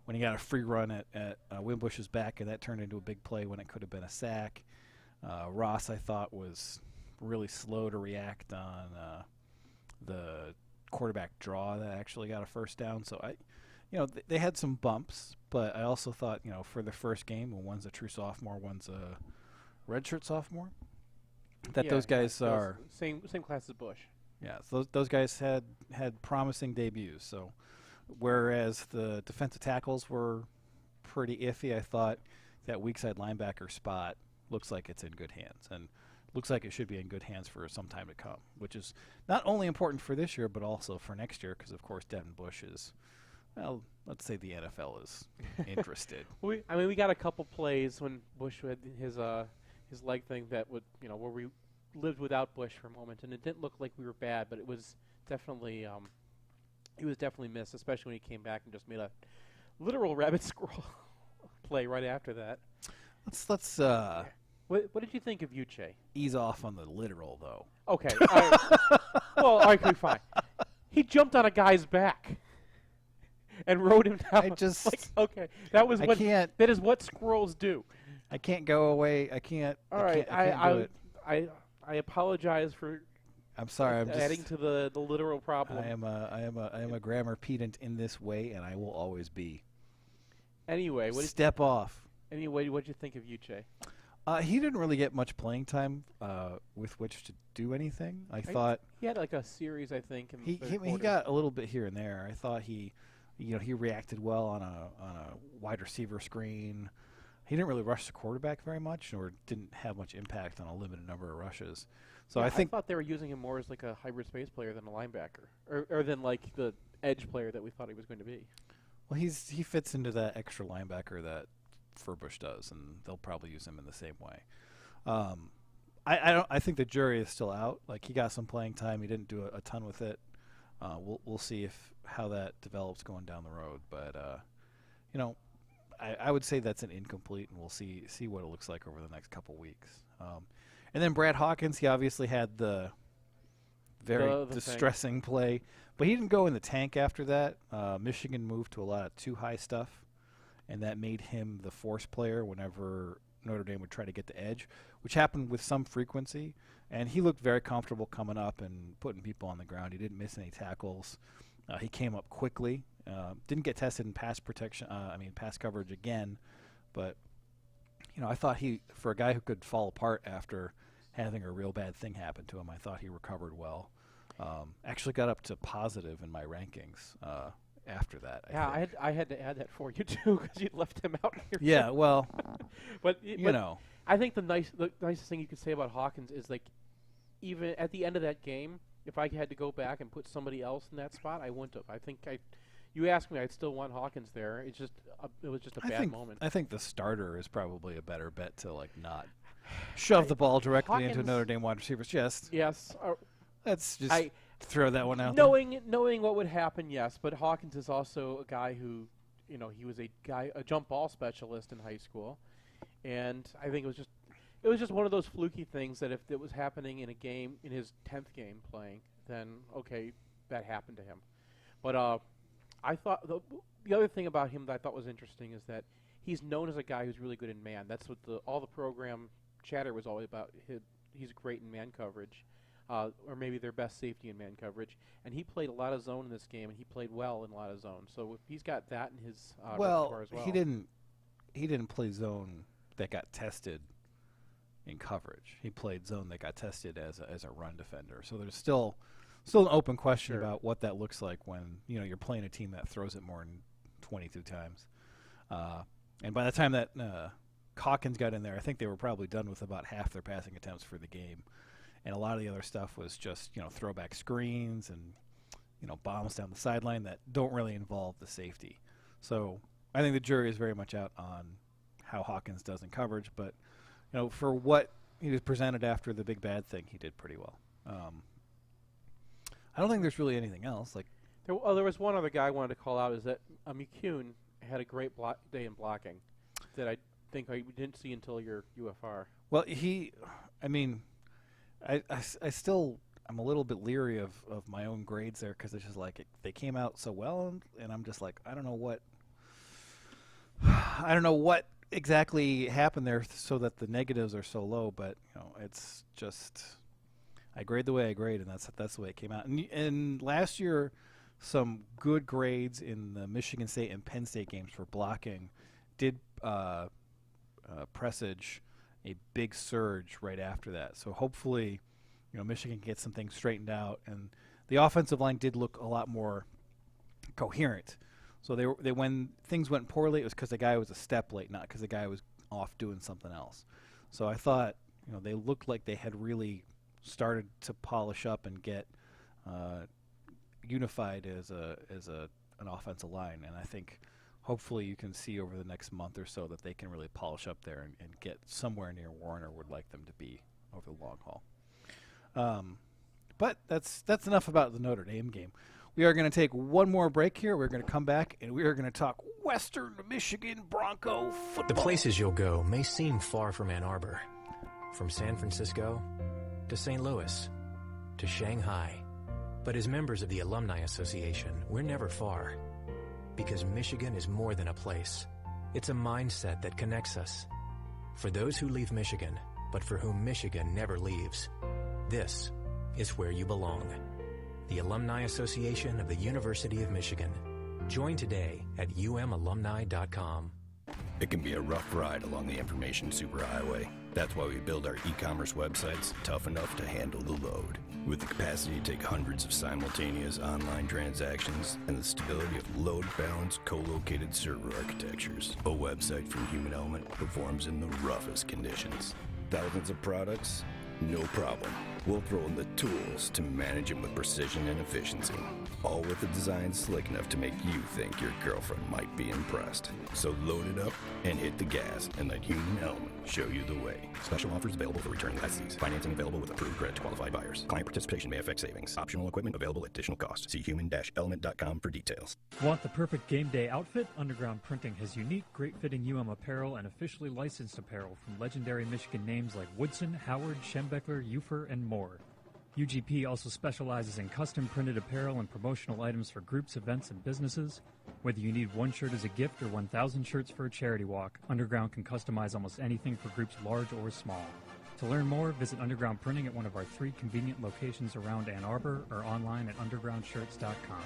when he got a free run at Wimbush's back, and that turned into a big play when it could have been a sack. Ross, I thought, was really slow to react on the quarterback draw that actually got a first down. So they had some bumps, but I also thought, you know, for the first game, when one's a true sophomore, one's a redshirt sophomore, that those guys are same class as Bush. Yeah, so those guys had promising debuts. So whereas the defensive tackles were pretty iffy, I thought that weak side linebacker spot looks like it's in good hands, and looks like it should be in good hands for some time to come, which is not only important for this year but also for next year because, of course, Devin Bush is, well, let's say the NFL is interested. We got a couple plays when Bush had his leg thing that would, you know, where we lived without Bush for a moment, and it didn't look like we were bad, but it was definitely missed, especially when he came back and just made a literal rabbit squirrel play right after that. Let's What did you think of Uche? ease off on the literal, though. Okay. All right, fine. He jumped on a guy's back and rode him down. Okay, that is what squirrels do. I can't go away. I can't. All right, I can't do it. I apologize for. I'm sorry. I'm adding to the literal problem. I am a grammar pedant in this way, and I will always be. Anyway, step off. Anyway, what did you think of Uche? He didn't really get much playing time with which to do anything. I thought he had like a series, I think. In the he got a little bit here and there. I thought he reacted well on a wide receiver screen. He didn't really rush the quarterback very much, or didn't have much impact on a limited number of rushes. So I thought they were using him more as like a hybrid space player than a linebacker, or than like the edge player that we thought he was going to be. Well, he fits into that extra linebacker that Furbush does, and they'll probably use him in the same way. I think the jury is still out. Like, he got some playing time. He didn't do a ton with it. We'll see how that develops going down the road. But I would say that's an incomplete, and we'll see what it looks like over the next couple weeks. And then Brad Hawkins, he obviously had the very distressing play, but he didn't go in the tank after that. Michigan moved to a lot of too high stuff, and that made him the force player whenever Notre Dame would try to get the edge, which happened with some frequency. And he looked very comfortable coming up and putting people on the ground. He didn't miss any tackles. He came up quickly. Didn't get tested in pass coverage again. But, I thought for a guy who could fall apart after having a real bad thing happen to him, I thought he recovered well. Actually got up to positive in my rankings after that. I had to add that for you, too, because you left him out here. Yeah, well, but know. I think the nicest thing you could say about Hawkins is, like, even at the end of that game, if I had to go back and put somebody else in that spot, I wouldn't have. I think you asked me, I'd still want Hawkins there. It was just a bad moment. I think the starter is probably a better bet to not shove the ball directly into Notre Dame wide receivers. Yes. Let's just throw that one out. Knowing what would happen, yes. But Hawkins is also a guy who, he was a jump ball specialist in high school, and I think it was just one of those fluky things that if it was happening in a game, in his 10th game playing, then okay, that happened to him. But I thought the other thing about him that I thought was interesting is that he's known as a guy who's really good in man. That's what all the program chatter was always about. He's great in man coverage, or maybe their best safety in man coverage. And he played a lot of zone in this game, and he played well in a lot of zone. So if he's got that in his repertoire as well. He didn't play zone that got tested in coverage. He played zone that got tested as a run defender. So there's still an open question about what that looks like when you're playing a team that throws it more than 22 times. And by the time that Hawkins got in there, I think they were probably done with about half their passing attempts for the game. And a lot of the other stuff was just throwback screens and bombs down the sideline that don't really involve the safety. So I think the jury is very much out on how Hawkins does in coverage, but for what he was presented after the big bad thing, he did pretty well. I don't think there's really anything else. There was one other guy I wanted to call out, is that McCune had a great day in blocking that I think I didn't see until your UFR. Well, I still I'm a little bit leery of my own grades there because it's just they came out so well, and I'm just I don't know what exactly happened there so that the negatives are so low, but it's just I grade the way I grade, and that's the way it came out. And last year, some good grades in the Michigan State and Penn State games for blocking did presage a big surge right after that. So hopefully, Michigan can get some things straightened out, and the offensive line did look a lot more coherent. So they when things went poorly, it was because the guy was a step late, not because the guy was off doing something else. So I thought, they looked like they had really started to polish up and get unified as an offensive line, and I think hopefully you can see over the next month or so that they can really polish up there and get somewhere near Warner would like them to be over the long haul. But that's enough about the Notre Dame game. We are going to take one more break here. We're going to come back, and we are going to talk Western Michigan Bronco football. The places you'll go may seem far from Ann Arbor. From San Francisco to St. Louis to Shanghai. But as members of the Alumni Association, we're never far. Because Michigan is more than a place. It's a mindset that connects us. For those who leave Michigan, but for whom Michigan never leaves, this is where you belong. The Alumni Association of the University of Michigan. Join today at umalumni.com. It can be a rough ride along the information superhighway. That's why we build our e-commerce websites tough enough to handle the load. With the capacity to take hundreds of simultaneous online transactions and the stability of load-balanced, co-located server architectures, a website from Human Element performs in the roughest conditions. Thousands of products? No problem. We'll throw in the tools to manage them with precision and efficiency. All with a design slick enough to make you think your girlfriend might be impressed. So load it up and hit the gas and let Human Element show you the way. Special offers available for returning lessees. Financing available with approved credit to qualified buyers. Client participation may affect savings. Optional equipment available at additional cost. See human-element.com for details. Want the perfect game day outfit? Underground Printing has unique, great-fitting apparel and officially licensed apparel from legendary Michigan names like Woodson, Howard, Schembeckler, Ufer, and more. UGP also specializes in custom printed apparel and promotional items for groups, events, and businesses. Whether you need one shirt as a gift or 1,000 shirts for a charity walk, Underground can customize almost anything for groups large or small. To learn more, visit Underground Printing at one of our 3 convenient locations around Ann Arbor or online at undergroundshirts.com.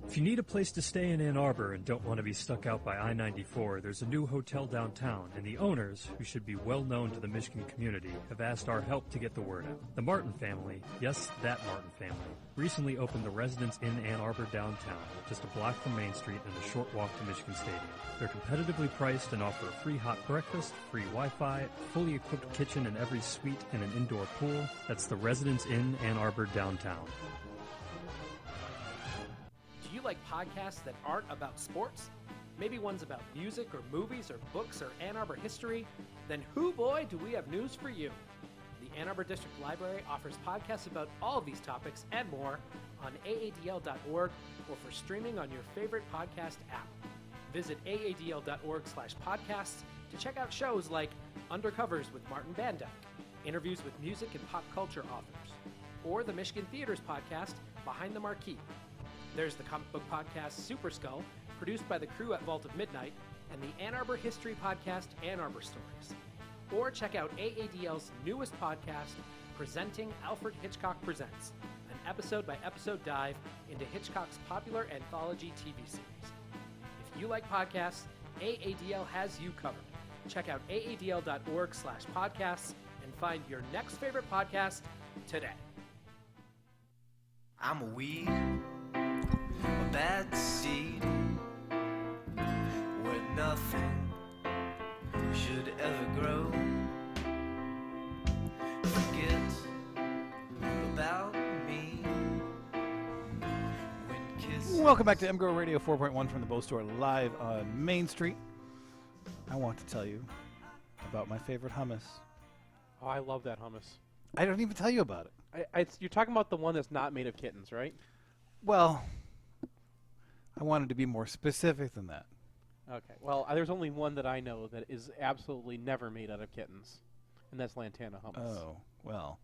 If you need a place to stay in Ann Arbor and don't want to be stuck out by I-94, there's a new hotel downtown, and the owners, who should be well known to the Michigan community, have asked our help to get the word out. The Martin family, yes, that Martin family, recently opened the Residence Inn Ann Arbor downtown, just a block from Main Street and a short walk to Michigan Stadium. They're competitively priced and offer a free hot breakfast, free Wi-Fi, fully equipped kitchen in every suite, and an indoor pool. That's the Residence Inn Ann Arbor downtown. Do you like podcasts that aren't about sports? Maybe one's about music or movies or books or Ann Arbor history? Then hoo boy, do we have news for you. The Ann Arbor District Library offers podcasts about all of these topics and more on aadl.org or for streaming on your favorite podcast app. Visit aadl.org/podcasts to check out shows like Undercovers with Martin Van Dyke, interviews with music and pop culture authors, or the Michigan Theater's podcast, Behind the Marquee. There's the comic book podcast Super Skull, produced by the crew at Vault of Midnight, and the Ann Arbor history podcast Ann Arbor Stories. Or check out AADL's newest podcast, Presenting Alfred Hitchcock Presents, an episode-by-episode dive into Hitchcock's popular anthology TV series. If you like podcasts, AADL has you covered. Check out aadl.org/podcasts and find your next favorite podcast today. I'm a weed, a bad seed, where nothing should ever grow. Forget about me. Welcome back to MGoRadio 4.1 from the Bow Store, live on Main Street. I want to tell you about my favorite hummus. Oh, I love that hummus. I don't even tell you about it. You're talking about the one that's not made of kittens, right? Well, I wanted to be more specific than that. Okay. Well, there's only one that I know that is absolutely never made out of kittens, and that's Lantana hummus. Oh, well.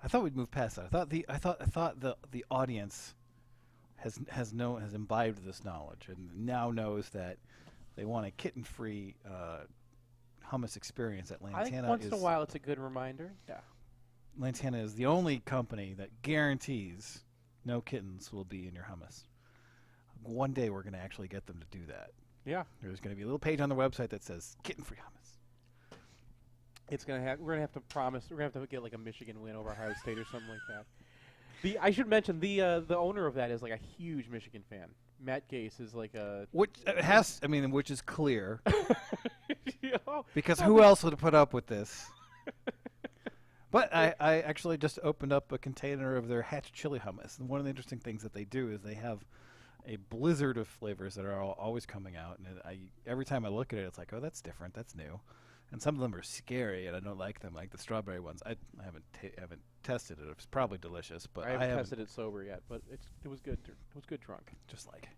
I thought we'd move past that. I thought the audience has imbibed this knowledge and now knows that they want a kitten-free hummus experience at Lantana. I think once in a while it's a good reminder. Yeah. Lantana is the only company that guarantees no kittens will be in your hummus. One day we're going to actually get them to do that. Yeah. There's going to be a little page on their website that says kitten-free hummus. We're gonna have to promise. We're gonna have to get like a Michigan win over Ohio State or something like that. I should mention the owner of that is like a huge Michigan fan. Matt Gase is like a which is clear. Oh, because who else would put up with this? But I actually just opened up a container of their Hatch chili hummus, and one of the interesting things that they do is they have a blizzard of flavors that are always coming out, and every time I look at it, it's like, oh, that's different, that's new. And some of them are scary, and I don't like them, like the strawberry ones. I haven't tested it. It's probably delicious, but I haven't tested it sober yet. But it was good. It was good drunk. Just like,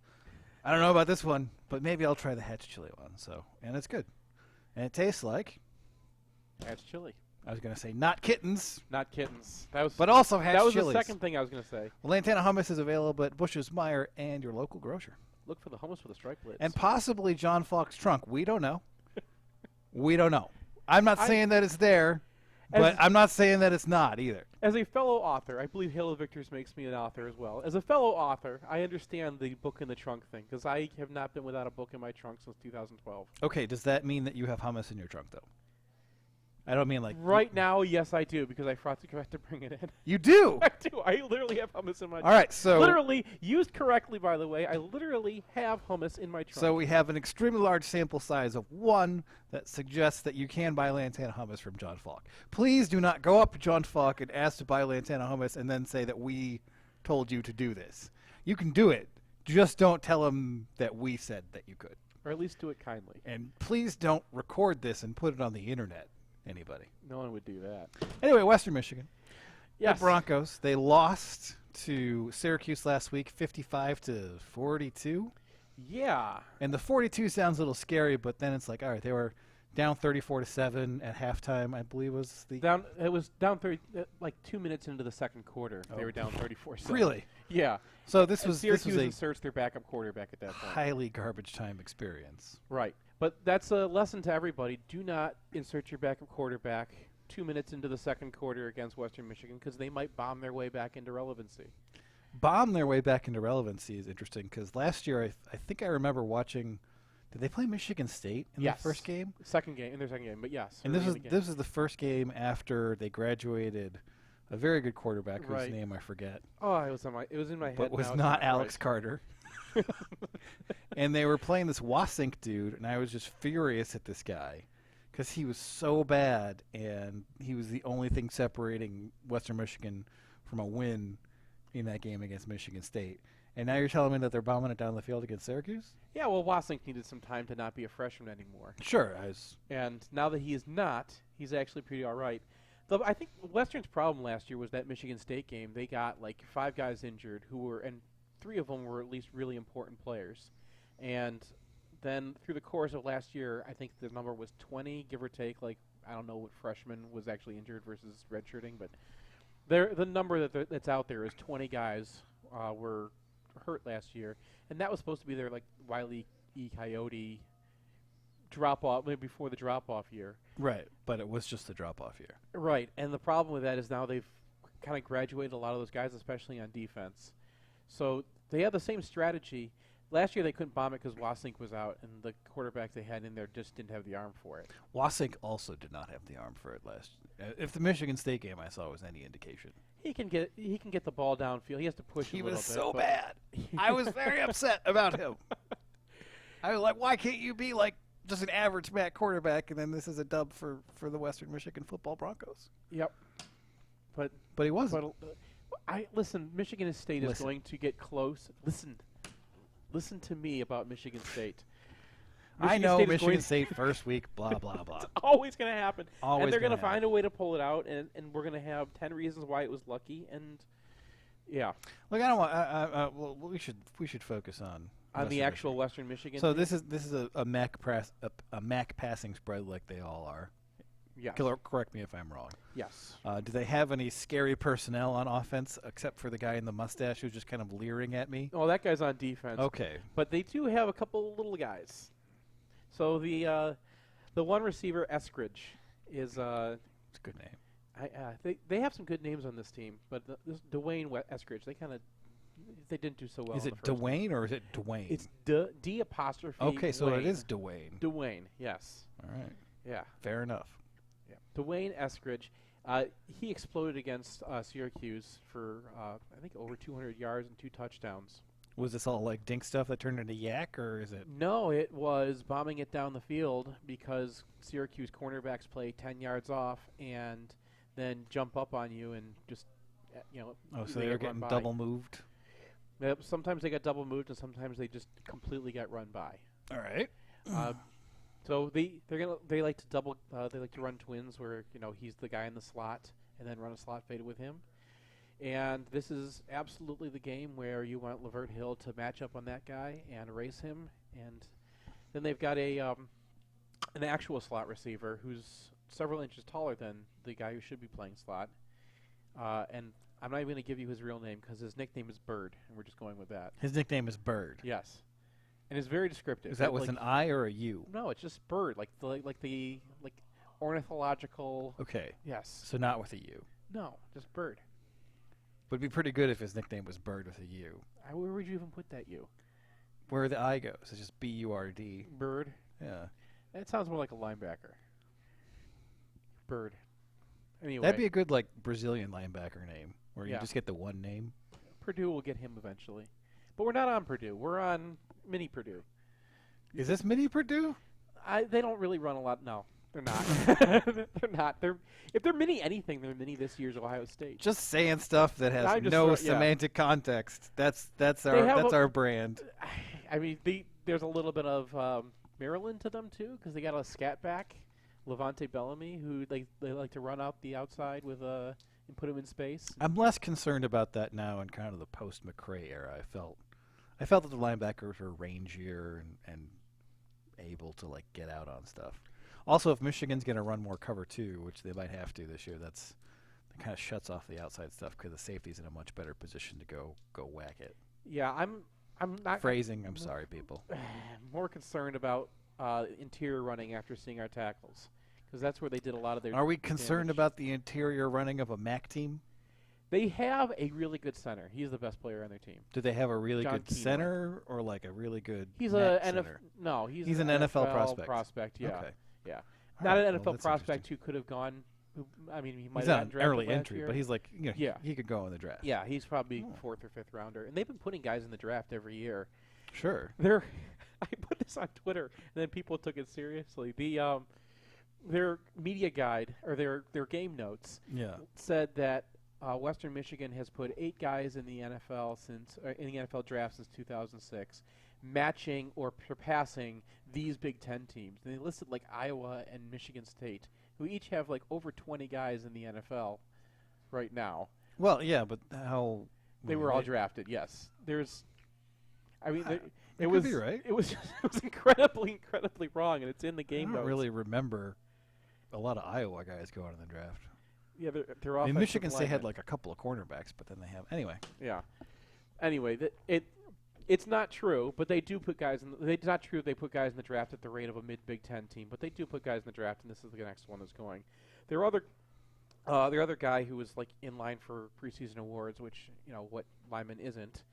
I don't know about this one, but maybe I'll try the Hatch chili one. And it's good, and it tastes like Hatch chili. I was gonna say not kittens. Not kittens. But also Hatch chilies. That was the second thing I was gonna say. Well, Lantana hummus is available at Bush's Meyer and your local grocer. Look for the hummus with the striped lids. And possibly John Falk's trunk. We don't know. We don't know. I'm not saying that it's there, but I'm not saying that it's not either. As a fellow author, I believe Halo Victors makes me an author as well. As a fellow author, I understand the book in the trunk thing, because I have not been without a book in my trunk since 2012. Okay, does that mean that you have hummus in your trunk, though? I don't mean like... Right now, yes, I do, because I forgot to bring it in. You do? I do. I literally have hummus in my trunk. All right, so... Literally, used correctly, by the way, I literally have hummus in my trunk. So we have an extremely large sample size of one that suggests that you can buy Lantana hummus from John Falk. Please do not go up to John Falk and ask to buy Lantana hummus and then say that we told you to do this. You can do it. Just don't tell him that we said that you could. Or at least do it kindly. And please don't record this and put it on the internet. Anybody. No one would do that. Anyway, Western Michigan. Yes. The Broncos, they lost to Syracuse last week, 55-42. Yeah. And the 42 sounds a little scary, but then it's like, all right, they were down 34-7 at halftime, I believe was the... It was down 30, like 2 minutes into the second quarter. They were down 34-7. Really? Yeah. So this was Syracuse a inserts their backup quarterback at that point. Highly garbage time experience. Right. But that's a lesson to everybody. Do not insert your backup quarterback 2 minutes into the second quarter against Western Michigan because they might bomb their way back into relevancy. Bomb their way back into relevancy is interesting because last year I think I remember watching. Did they play Michigan State in their first game? In their second game, but yes. And this is the first game after they graduated a very good quarterback whose name I forget. Oh, it was in my head. But was not Alex Carter. And they were playing this Wasink dude, and I was just furious at this guy because he was so bad, and he was the only thing separating Western Michigan from a win in that game against Michigan State. And now you're telling me that they're bombing it down the field against Syracuse? Yeah, well, Wasink needed some time to not be a freshman anymore. Sure. And now that he is not, he's actually pretty all right. Though I think Western's problem last year was that Michigan State game. They got like 5 guys injured and 3 of them were at least really important players. And then through the course of last year, I think the number was 20, give or take. Like, I don't know what freshman was actually injured versus redshirting, but the number that's out there is 20 guys were hurt last year. And that was supposed to be their, like, Wile E. Coyote drop-off, maybe before the drop-off year. Right, but it was just the drop-off year. Right, and the problem with that is now they've kind of graduated a lot of those guys, especially on defense. So they have the same strategy. Last year they couldn't bomb it because Wasink was out, and the quarterback they had in there just didn't have the arm for it. Wasink also did not have the arm for it last. If the Michigan State game I saw was any indication, he can get the ball downfield. He has to push. He a little was bit, so bad. I was very upset about him. I was like, why can't you be like just an average MAC quarterback, and then this is a dub for the Western Michigan football Broncos? Yep. But he wasn't. Listen. Michigan State is going to get close. Listen to me about Michigan State. I know Michigan State first week, blah, blah, blah. It's always going to happen. Always and they're going to find a way to pull it out, and we're going to have 10 reasons why it was lucky, and yeah. Look, I don't want. Well, we should focus on the actual Western Michigan. So this is a MAC passing spread like they all are. Yes. Correct me if I'm wrong. Yes. Do they have any scary personnel on offense except for the guy in the mustache who's just kind of leering at me? Oh, that guy's on defense. Okay. But they do have a couple little guys. So the one receiver, Eskridge, is it's a good name. They have some good names on this team, but this Dwayne Eskridge, they didn't do so well. Is it Dwayne or is it Dwayne? It's D apostrophe. Okay, so Wayne. it is Dwayne. Dwayne, yes. All right. Yeah. Fair enough. Yeah. Dwayne Eskridge, he exploded against Syracuse for I think over 200 yards and 2 touchdowns. Was this all like dink stuff that turned into yak, or is it? No, it was bombing it down the field because Syracuse cornerbacks play 10 yards off and then jump up on you and just, Oh, so they were getting double moved? Yep, sometimes they got double moved and sometimes they just completely got run by. All right. So they like to they like to run twins where he's the guy in the slot and then run a slot fade with him. And this is absolutely the game where you want Lavert Hill to match up on that guy and erase him. And then they've got an actual slot receiver who's several inches taller than the guy who should be playing slot. And I'm not even going to give you his real name because his nickname is Bird, and we're just going with that. His nickname is Bird. Yes. And it's very descriptive. Is that with an I or a U? No, it's just Bird, like the ornithological. Okay. Yes. So not with a U. No, just Bird. Would be pretty good if his nickname was Bird with a U. Where would you even put that U? Where the I goes. It's just B-U-R-D. Bird? Yeah. That sounds more like a linebacker. Bird. Anyway. That'd be a good, Brazilian linebacker name, where you just get the one name. Purdue will get him eventually. But we're not on Purdue. We're on Mini Purdue. Is this Mini Purdue? They don't really run a lot. No. They're not. They're not. If they're mini anything, they're mini this year's Ohio State. Just saying stuff that has no semantic context. That's our brand. I mean, there's a little bit of Maryland to them too, because they got a scat back, Levante Bellamy, who they like to run out the outside with and put him in space. I'm less concerned about that now in kind of the post McCray era. I felt that the linebackers were rangier and able to get out on stuff. Also, if Michigan's going to run more cover 2, which they might have to this year, that kind of shuts off the outside stuff because the safety's in a much better position to go whack it. Yeah, I'm not phrasing. I'm sorry, people. More concerned about interior running after seeing our tackles, because that's where they did a lot of their. Are we concerned damage. about the interior running of a MAC team? They have a really good center. He's the best player on their team. Do they have a really John good Keeneland. center or like a really good? He's MAC a center? he's an NFL prospect. Yeah, Okay. yeah. All Not right, an well, NFL that's prospect who could have gone. I mean, he might He's have not gotten an drafted early last entry, year. but he's like, yeah, he could go in the draft. Yeah, he's probably 4th or 5th rounder, and they've been putting guys in the draft every year. Sure. I put this on Twitter, and then people took it seriously. Their media guide or their game notes said that Western Michigan has put 8 guys in the NFL in the NFL draft since 2006, matching or surpassing these Big Ten teams. And they listed like Iowa and Michigan State, who each have like over 20 guys in the NFL right now. Well, yeah, but how they were all drafted? Yes, there's. I mean, it could was be right. It was incredibly wrong, and it's in the game. I don't notes. really remember a lot of Iowa guys going in the draft. Yeah, they're I mean, offensive Michigan State had linemen. like a couple of cornerbacks, but then they have anyway. Yeah. Anyway, it's not true, but they do put guys in. It's not true they put guys in the draft at the rate of a mid Big Ten team, but they do put guys in the draft, and this is the next one that's going. Their other guy who was like in line for preseason awards, which what lineman isn't.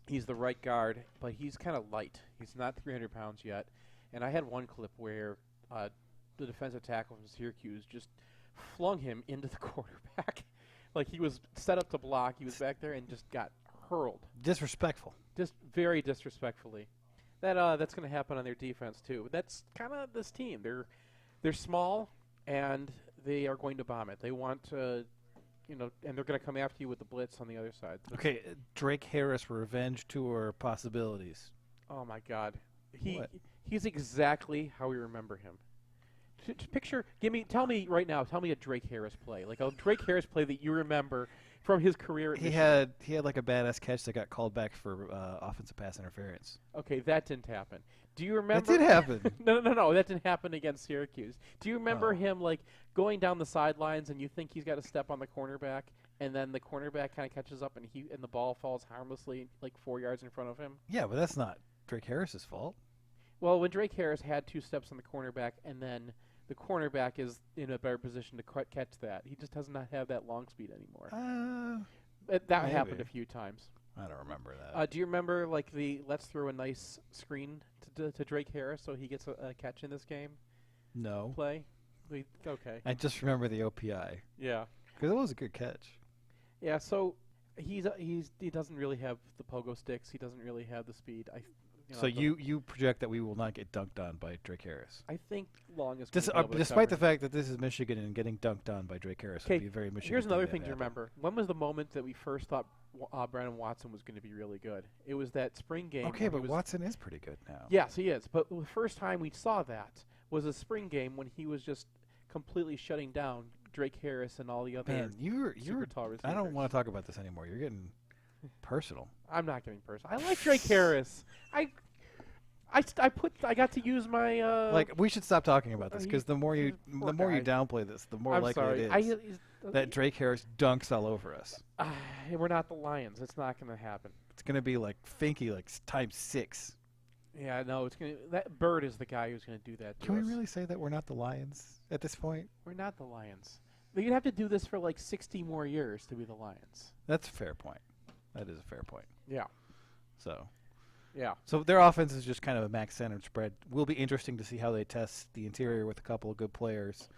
He's the right guard, but he's kind of light. He's not 300 pounds yet. And I had one clip where the defensive tackle from Syracuse just flung him into the quarterback. Like he was set up to block. He was back there and just got hurled. Disrespectful. Just very disrespectfully. That's going to happen on their defense too. That's kind of this team. They're small and they are going to bomb it. They want to, and they're going to come after you with the blitz on the other side. Okay, Drake Harris revenge tour possibilities. Oh my God, he's exactly how we remember him. Tell me right now. Tell me a Drake Harris play, like a Drake Harris play that you remember from his career. At He Michigan. had like a badass catch that got called back for offensive pass interference. Okay, that didn't happen. Do you remember? That did happen. No, that didn't happen against Syracuse. Do you remember him like going down the sidelines and you think he's got to step on the cornerback, and then the cornerback kind of catches up and the ball falls harmlessly like 4 yards in front of him? Yeah, but that's not Drake Harris's fault. Well, when Drake Harris had 2 steps on the cornerback and then the cornerback is in a better position to catch that, he just does not have that long speed anymore. That happened a few times. I don't remember that. Do you remember like the let's throw a nice screen to Drake Harris so he gets a catch in this game? No. Play? Okay. I just remember the OPI. Yeah. Because it was a good catch. Yeah, so he doesn't really have the pogo sticks. He doesn't really have the speed. So you project that we will not get dunked on by Drake Harris. I think Long is despite the fact that this is Michigan and getting dunked on by Drake Harris would be very Michigan. Here's another thing to remember. When was the moment that we first thought Brandon Watson was going to be really good? It was that spring game. Okay, but Watson is pretty good now. Yes, he is. But the first time we saw that was a spring game when he was just completely shutting down Drake Harris and all the other super tall receivers. I don't want to talk about this anymore. You're getting personal. I'm not getting personal. I like Drake Harris. I got to use my we should stop talking about this because the more you downplay this, the more likely it is that Drake Harris dunks all over us. We're not the Lions. It's not going to happen. It's going to be like Finky times 6. Yeah, no, it's going to. That Bird is the guy who's going to do that. Can we really say that we're not the Lions at this point? We're not the Lions. You'd have to do this for like 60 more years to be the Lions. That's a fair point. That is a fair point. Yeah. So. Yeah. So their offense is just kind of a max-centered spread. Will be interesting to see how they test the interior with a couple of good players,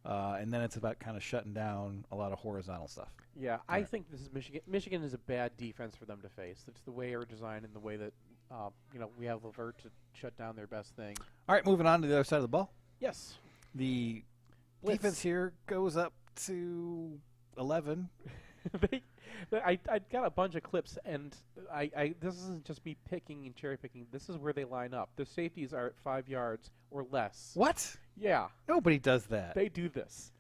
and then it's about kind of shutting down a lot of horizontal stuff. Yeah, I think this is Michigan. Michigan is a bad defense for them to face. It's the way they're designed and the way that we have Levert to shut down their best thing. All right, moving on to the other side of the ball. Yes. The defense here goes up to 11. I got a bunch of clips, and this isn't just me picking and cherry picking. This is where they line up. The safeties are at 5 yards or less. What? Yeah. Nobody does that. They do this.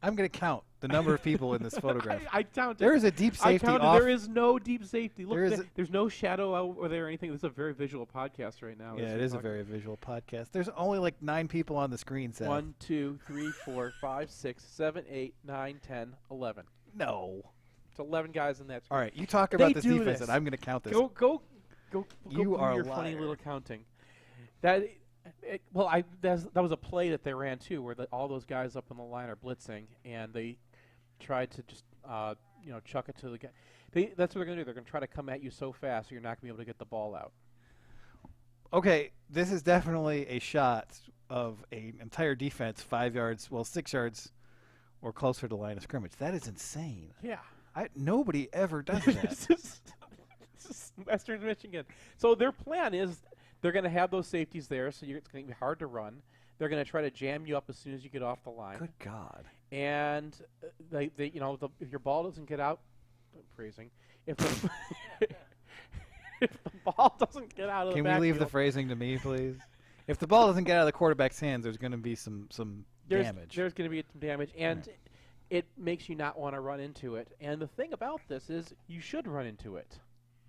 I'm going to count the number of people in this photograph. I counted. There is a deep safety off. There is no deep safety. Look, there's no shadow over there or anything. This is a very visual podcast right now. Yeah, it is a very visual podcast. There's only like 9 people on the screen, Seth. 1, 2, 3, 4, 5, 6, 7, 8, 9, 10, 11. No. It's 11 guys in that screen. All right, you talk about this defense, and I'm going to count this. Go You are your a funny liar. little counting. That was a play that they ran too, where all those guys up on the line are blitzing, and they tried to just chuck it to the guy. That's what they're going to do. They're going to try to come at you so fast, you're not going to be able to get the ball out. Okay, this is definitely a shot of an entire defense 5 yards, 6 yards, or closer to the line of scrimmage. That is insane. Yeah. Nobody ever does that. This is Western Michigan. So their plan is they're going to have those safeties there, so it's going to be hard to run. They're going to try to jam you up as soon as you get off the line. Good God. And if your ball doesn't get out, phrasing, if the ball doesn't get out of the backfield. Can we leave the phrasing to me, please? If the ball doesn't get out of the quarterback's hands, there's going to be some damage. There's going to be some damage, and it makes you not want to run into it. And the thing about this is you should run into it.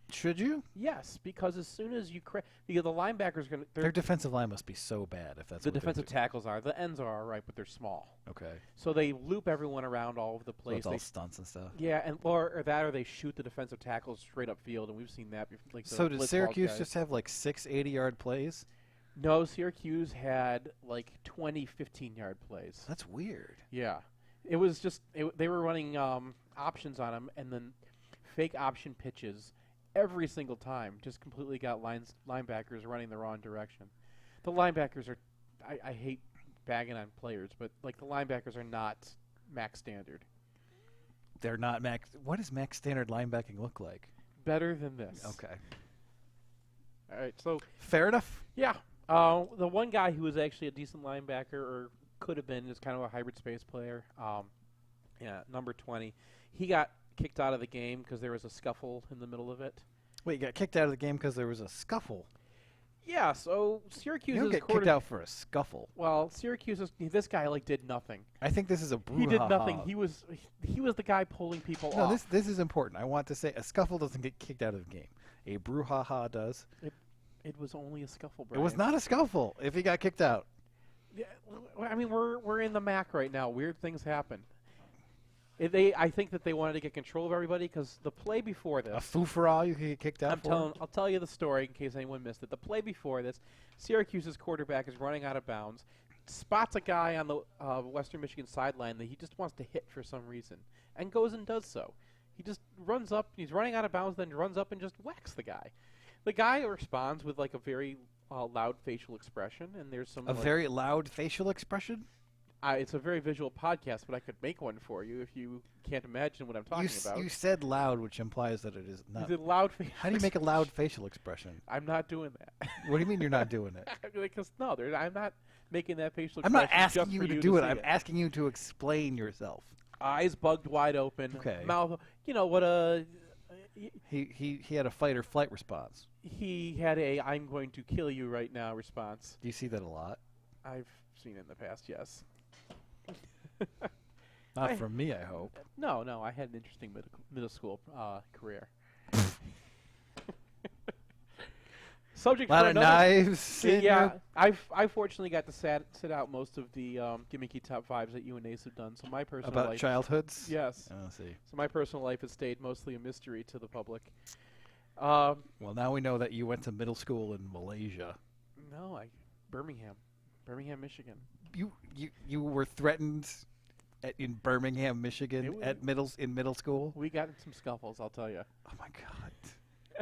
Should you? Yes, because as soon as you because the linebackers going to their defensive line must be so bad if that's the what defensive tackles are. The ends are all right, but they're small. Okay. So they loop everyone around all over the place. So it's all stunts and stuff. Yeah, and or they shoot the defensive tackles straight up field, and we've seen that. So did Syracuse just have like 6 80-yard plays? No, Syracuse had like 20 15-yard plays. That's weird. Yeah. It was just they were running options on them, and then fake option pitches every single time. Just completely got linebackers running the wrong direction. The linebackers are, I hate bagging on players, but like the linebackers are not max standard. They're not max. What does max standard linebacking look like? Better than this. Okay. All right. So fair enough. Yeah. The one guy who was actually a decent linebacker, or could have been, is kind of a hybrid space player. Number 20. He got kicked out of the game because there was a scuffle in the middle of it. Wait, you got kicked out of the game because there was a scuffle? Yeah, so Syracuse You don't get kicked out for a scuffle. Well, this guy did nothing. I think this is a brouhaha. He did nothing. He was the guy pulling people off. No, this is important. I want to say a scuffle doesn't get kicked out of the game. A brouhaha does. It was only a scuffle, Brian. It was not a scuffle if he got kicked out. Yeah, I mean, we're in the MAC right now. Weird things happen. I think that they wanted to get control of everybody because the play before this. A foo-for-all you could get kicked out for? I'll tell you the story in case anyone missed it. The play before this, Syracuse's quarterback is running out of bounds, spots a guy on the Western Michigan sideline that he just wants to hit for some reason, and goes and does so. He just runs up. He's running out of bounds, then runs up and just whacks the guy. The guy responds with like a very loud facial expression, and there's some very loud facial expression. It's a very visual podcast, but I could make one for you if you can't imagine what I'm talking about. You said loud, which implies that it is not. Is it loud? How do you make a loud facial expression? I'm not doing that. What do you mean you're not doing it? Because I'm not making that facial expression. I'm not asking you to do it. I'm it. asking you to explain yourself. Eyes bugged wide open. Okay. Mouth. You know what a. He had a fight or flight response. He had a "I'm going to kill you right now" response. Do you see that a lot? I've seen it in the past, yes. Not from me, I hope. No, I had an interesting middle school career. Subject a lot for of another, knives. Yeah, I fortunately got to sit out most of the gimmicky top 5s that UNAs have done. So my personal about life, childhoods. Yes. Oh, I see. So my personal life has stayed mostly a mystery to the public. Well, now we know that you went to middle school in Malaysia. No, Birmingham, Michigan. You were threatened in Birmingham, Michigan in middle school? We got in some scuffles, I'll tell you. Oh my God.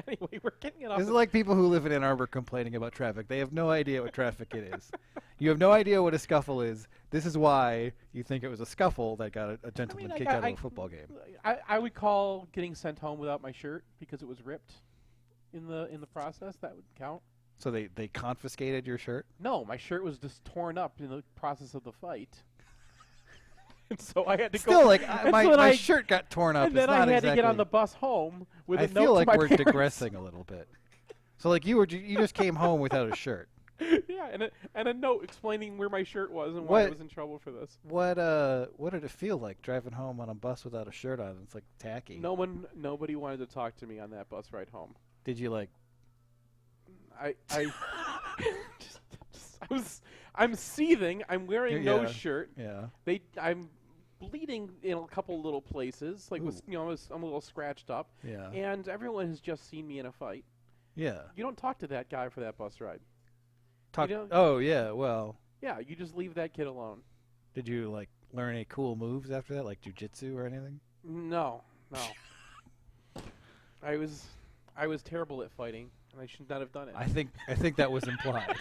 Anyway, we're getting it off. This is like people who live in Ann Arbor complaining about traffic. They have no idea what traffic it is. You have no idea what a scuffle is. This is why you think it was a scuffle that got a gentleman kicked out of a football game. I would call getting sent home without my shirt because it was ripped in the process. That would count. So they confiscated your shirt? No, my shirt was just torn up in the process of the fight. And so I had to go. Still, my shirt got torn up. And then I had to get on the bus home with a note to my I feel like we're parents. digressing a little bit. So like you just came home without a shirt. Yeah, and a note explaining where my shirt was and why I was in trouble for this. What did it feel like driving home on a bus without a shirt on? It's like tacky. Nobody wanted to talk to me on that bus ride home. Did you like? I'm seething. I'm wearing no shirt. Yeah. I'm bleeding in a couple little places. Like I'm a little scratched up. Yeah. And everyone has just seen me in a fight. Yeah. You don't talk to that guy for that bus ride. Talk. You know? Oh yeah, well. Yeah, you just leave that kid alone. Did you like learn any cool moves after that, like jujitsu or anything? No. I was terrible at fighting, and I should not have done it. I think that was implied.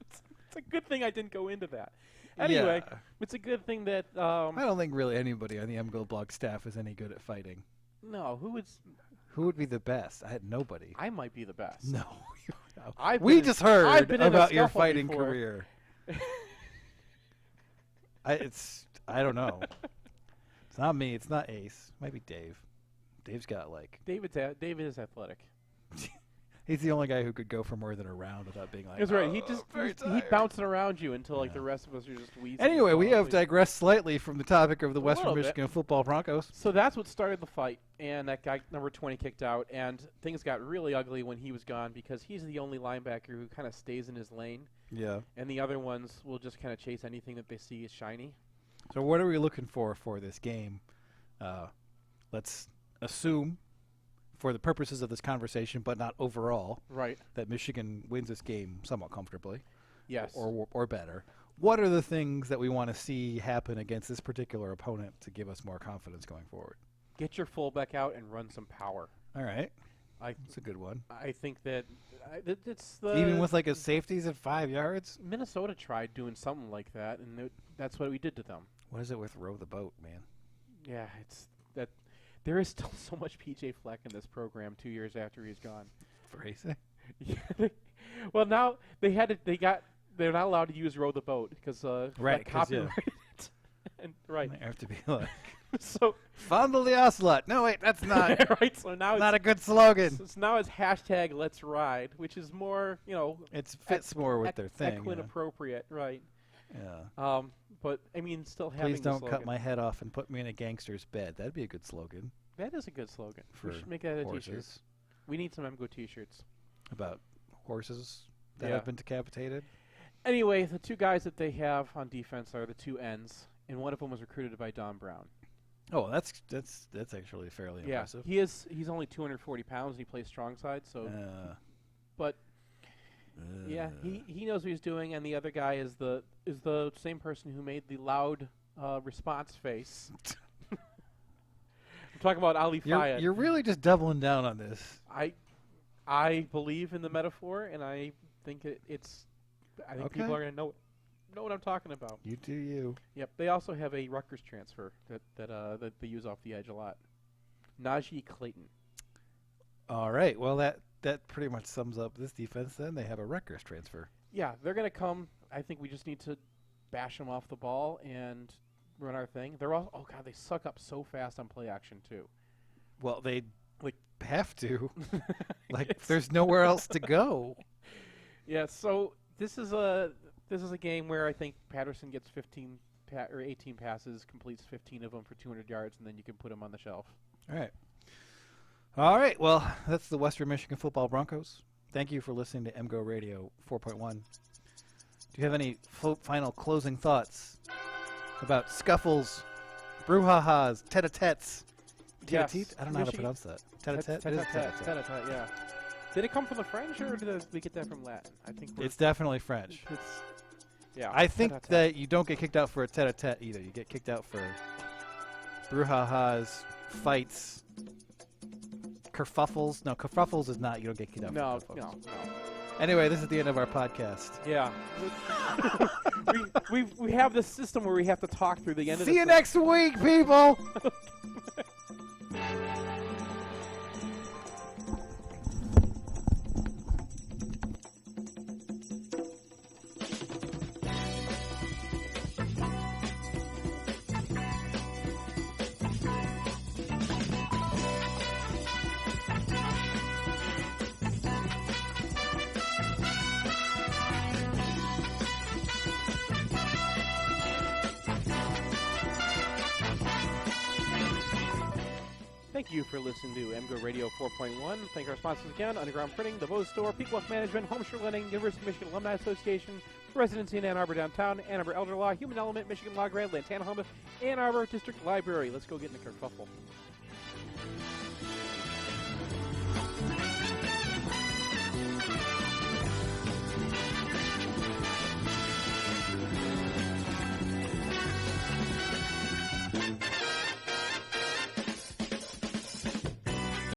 It's a good thing I didn't go into that. Anyway, Yeah. it's a good thing that. I don't think really anybody on the MGO blog staff is any good at fighting. No, who would be the best? I had nobody. I might be the best. No. We just heard I've been about in a your scuffle fighting before. career. I don't know. It's not me. It's not Ace. It might be Dave. Dave's got like. David is athletic. He's the only guy who could go for more than a round without being like. That's right. "Oh, He bouncing around you until like the rest of us are just wheezing. Anyway, we have like, digressed slightly from the topic of the Western little bit. Michigan football Broncos. So that's what started the fight, and that guy number 20 kicked out, and things got really ugly when he was gone because he's the only linebacker who kind of stays in his lane. Yeah. And the other ones will just kind of chase anything that they see as shiny. So what are we looking for this game? Let's assume, for the purposes of this conversation, but not overall, right, that Michigan wins this game somewhat comfortably. Yes. Or better. What are the things that we want to see happen against this particular opponent to give us more confidence going forward? Get your fullback out and run some power. All right. That's a good one. I think that it's the even with like a safeties at 5 yards. Minnesota tried doing something like that, and that's what we did to them. What is it with row the boat, man? Yeah, it's that. There is still so much PJ Fleck in this program 2 years after he's gone. Crazy. Yeah. Well, now they're not allowed to use row the boat because right, copyrighted it. And right. They have to be like so fondle the ocelot. No, wait, that's not right. So now not a good slogan. So now it's hashtag Let's Ride, which is more it fits more with their thing. Equine appropriate, right? Yeah. But I mean, still having. Please don't the cut my head off and put me in a gangster's bed. That'd be a good slogan. That is a good slogan. For we should make that a horses. T-shirt. We need some MGO T-shirts about horses that have been decapitated. Anyway, the two guys that they have on defense are the two ends, and one of them was recruited by Don Brown. Oh, that's actually fairly impressive. He's only 240 pounds and he plays strong side, so but yeah, he knows what he's doing, and the other guy is the same person who made the loud response face. I'm talking about Ali Fayed. You're really just doubling down on this. I believe in the metaphor, and I think it's I think people are going to know what I'm talking about. You do you. Yep. They also have a Rutgers transfer that they use off the edge a lot. Najee Clayton. All right. Well, that pretty much sums up this defense. Then they have a Rutgers transfer. Yeah, they're going to come. I think we just need to bash them off the ball and run our thing. They're all they suck up so fast on play action too. Well, they have to. There's nowhere else to go. Yeah. So this is a game where I think Patterson gets 18 passes, completes 15 of them for 200 yards, and then you can put him on the shelf. All right. Well, that's the Western Michigan Football Broncos. Thank you for listening to MGoRadio 4.1. Do you have any final closing thoughts about scuffles, brouhahas, tete-a-tetes? Yes. I don't know how to pronounce that. Tete-a-tete? Tete-a-tete, yeah. Did it come from the French, or did we get that from Latin? I think it's definitely French. Yeah. I think that you don't get kicked out for a tete-a-tete either. You get kicked out for brouhahas, fights, kerfuffles. No, kerfuffles is not. You don't get kicked out for kerfuffles. No. Anyway, this is the end of our podcast. Yeah. we have this system where we have to talk through the end of the See you next week, people! Thank you for listening to MGoRadio 4.1. Thank our sponsors again: Underground Printing, The Bose Store, Peak Wealth Management, Homeshore Lending, University of Michigan Alumni Association, Residency in Ann Arbor Downtown, Ann Arbor Elder Law, Human Element, Michigan Law Grant, Lantana Humboldt, Ann Arbor District Library. Let's go get in the kerfuffle.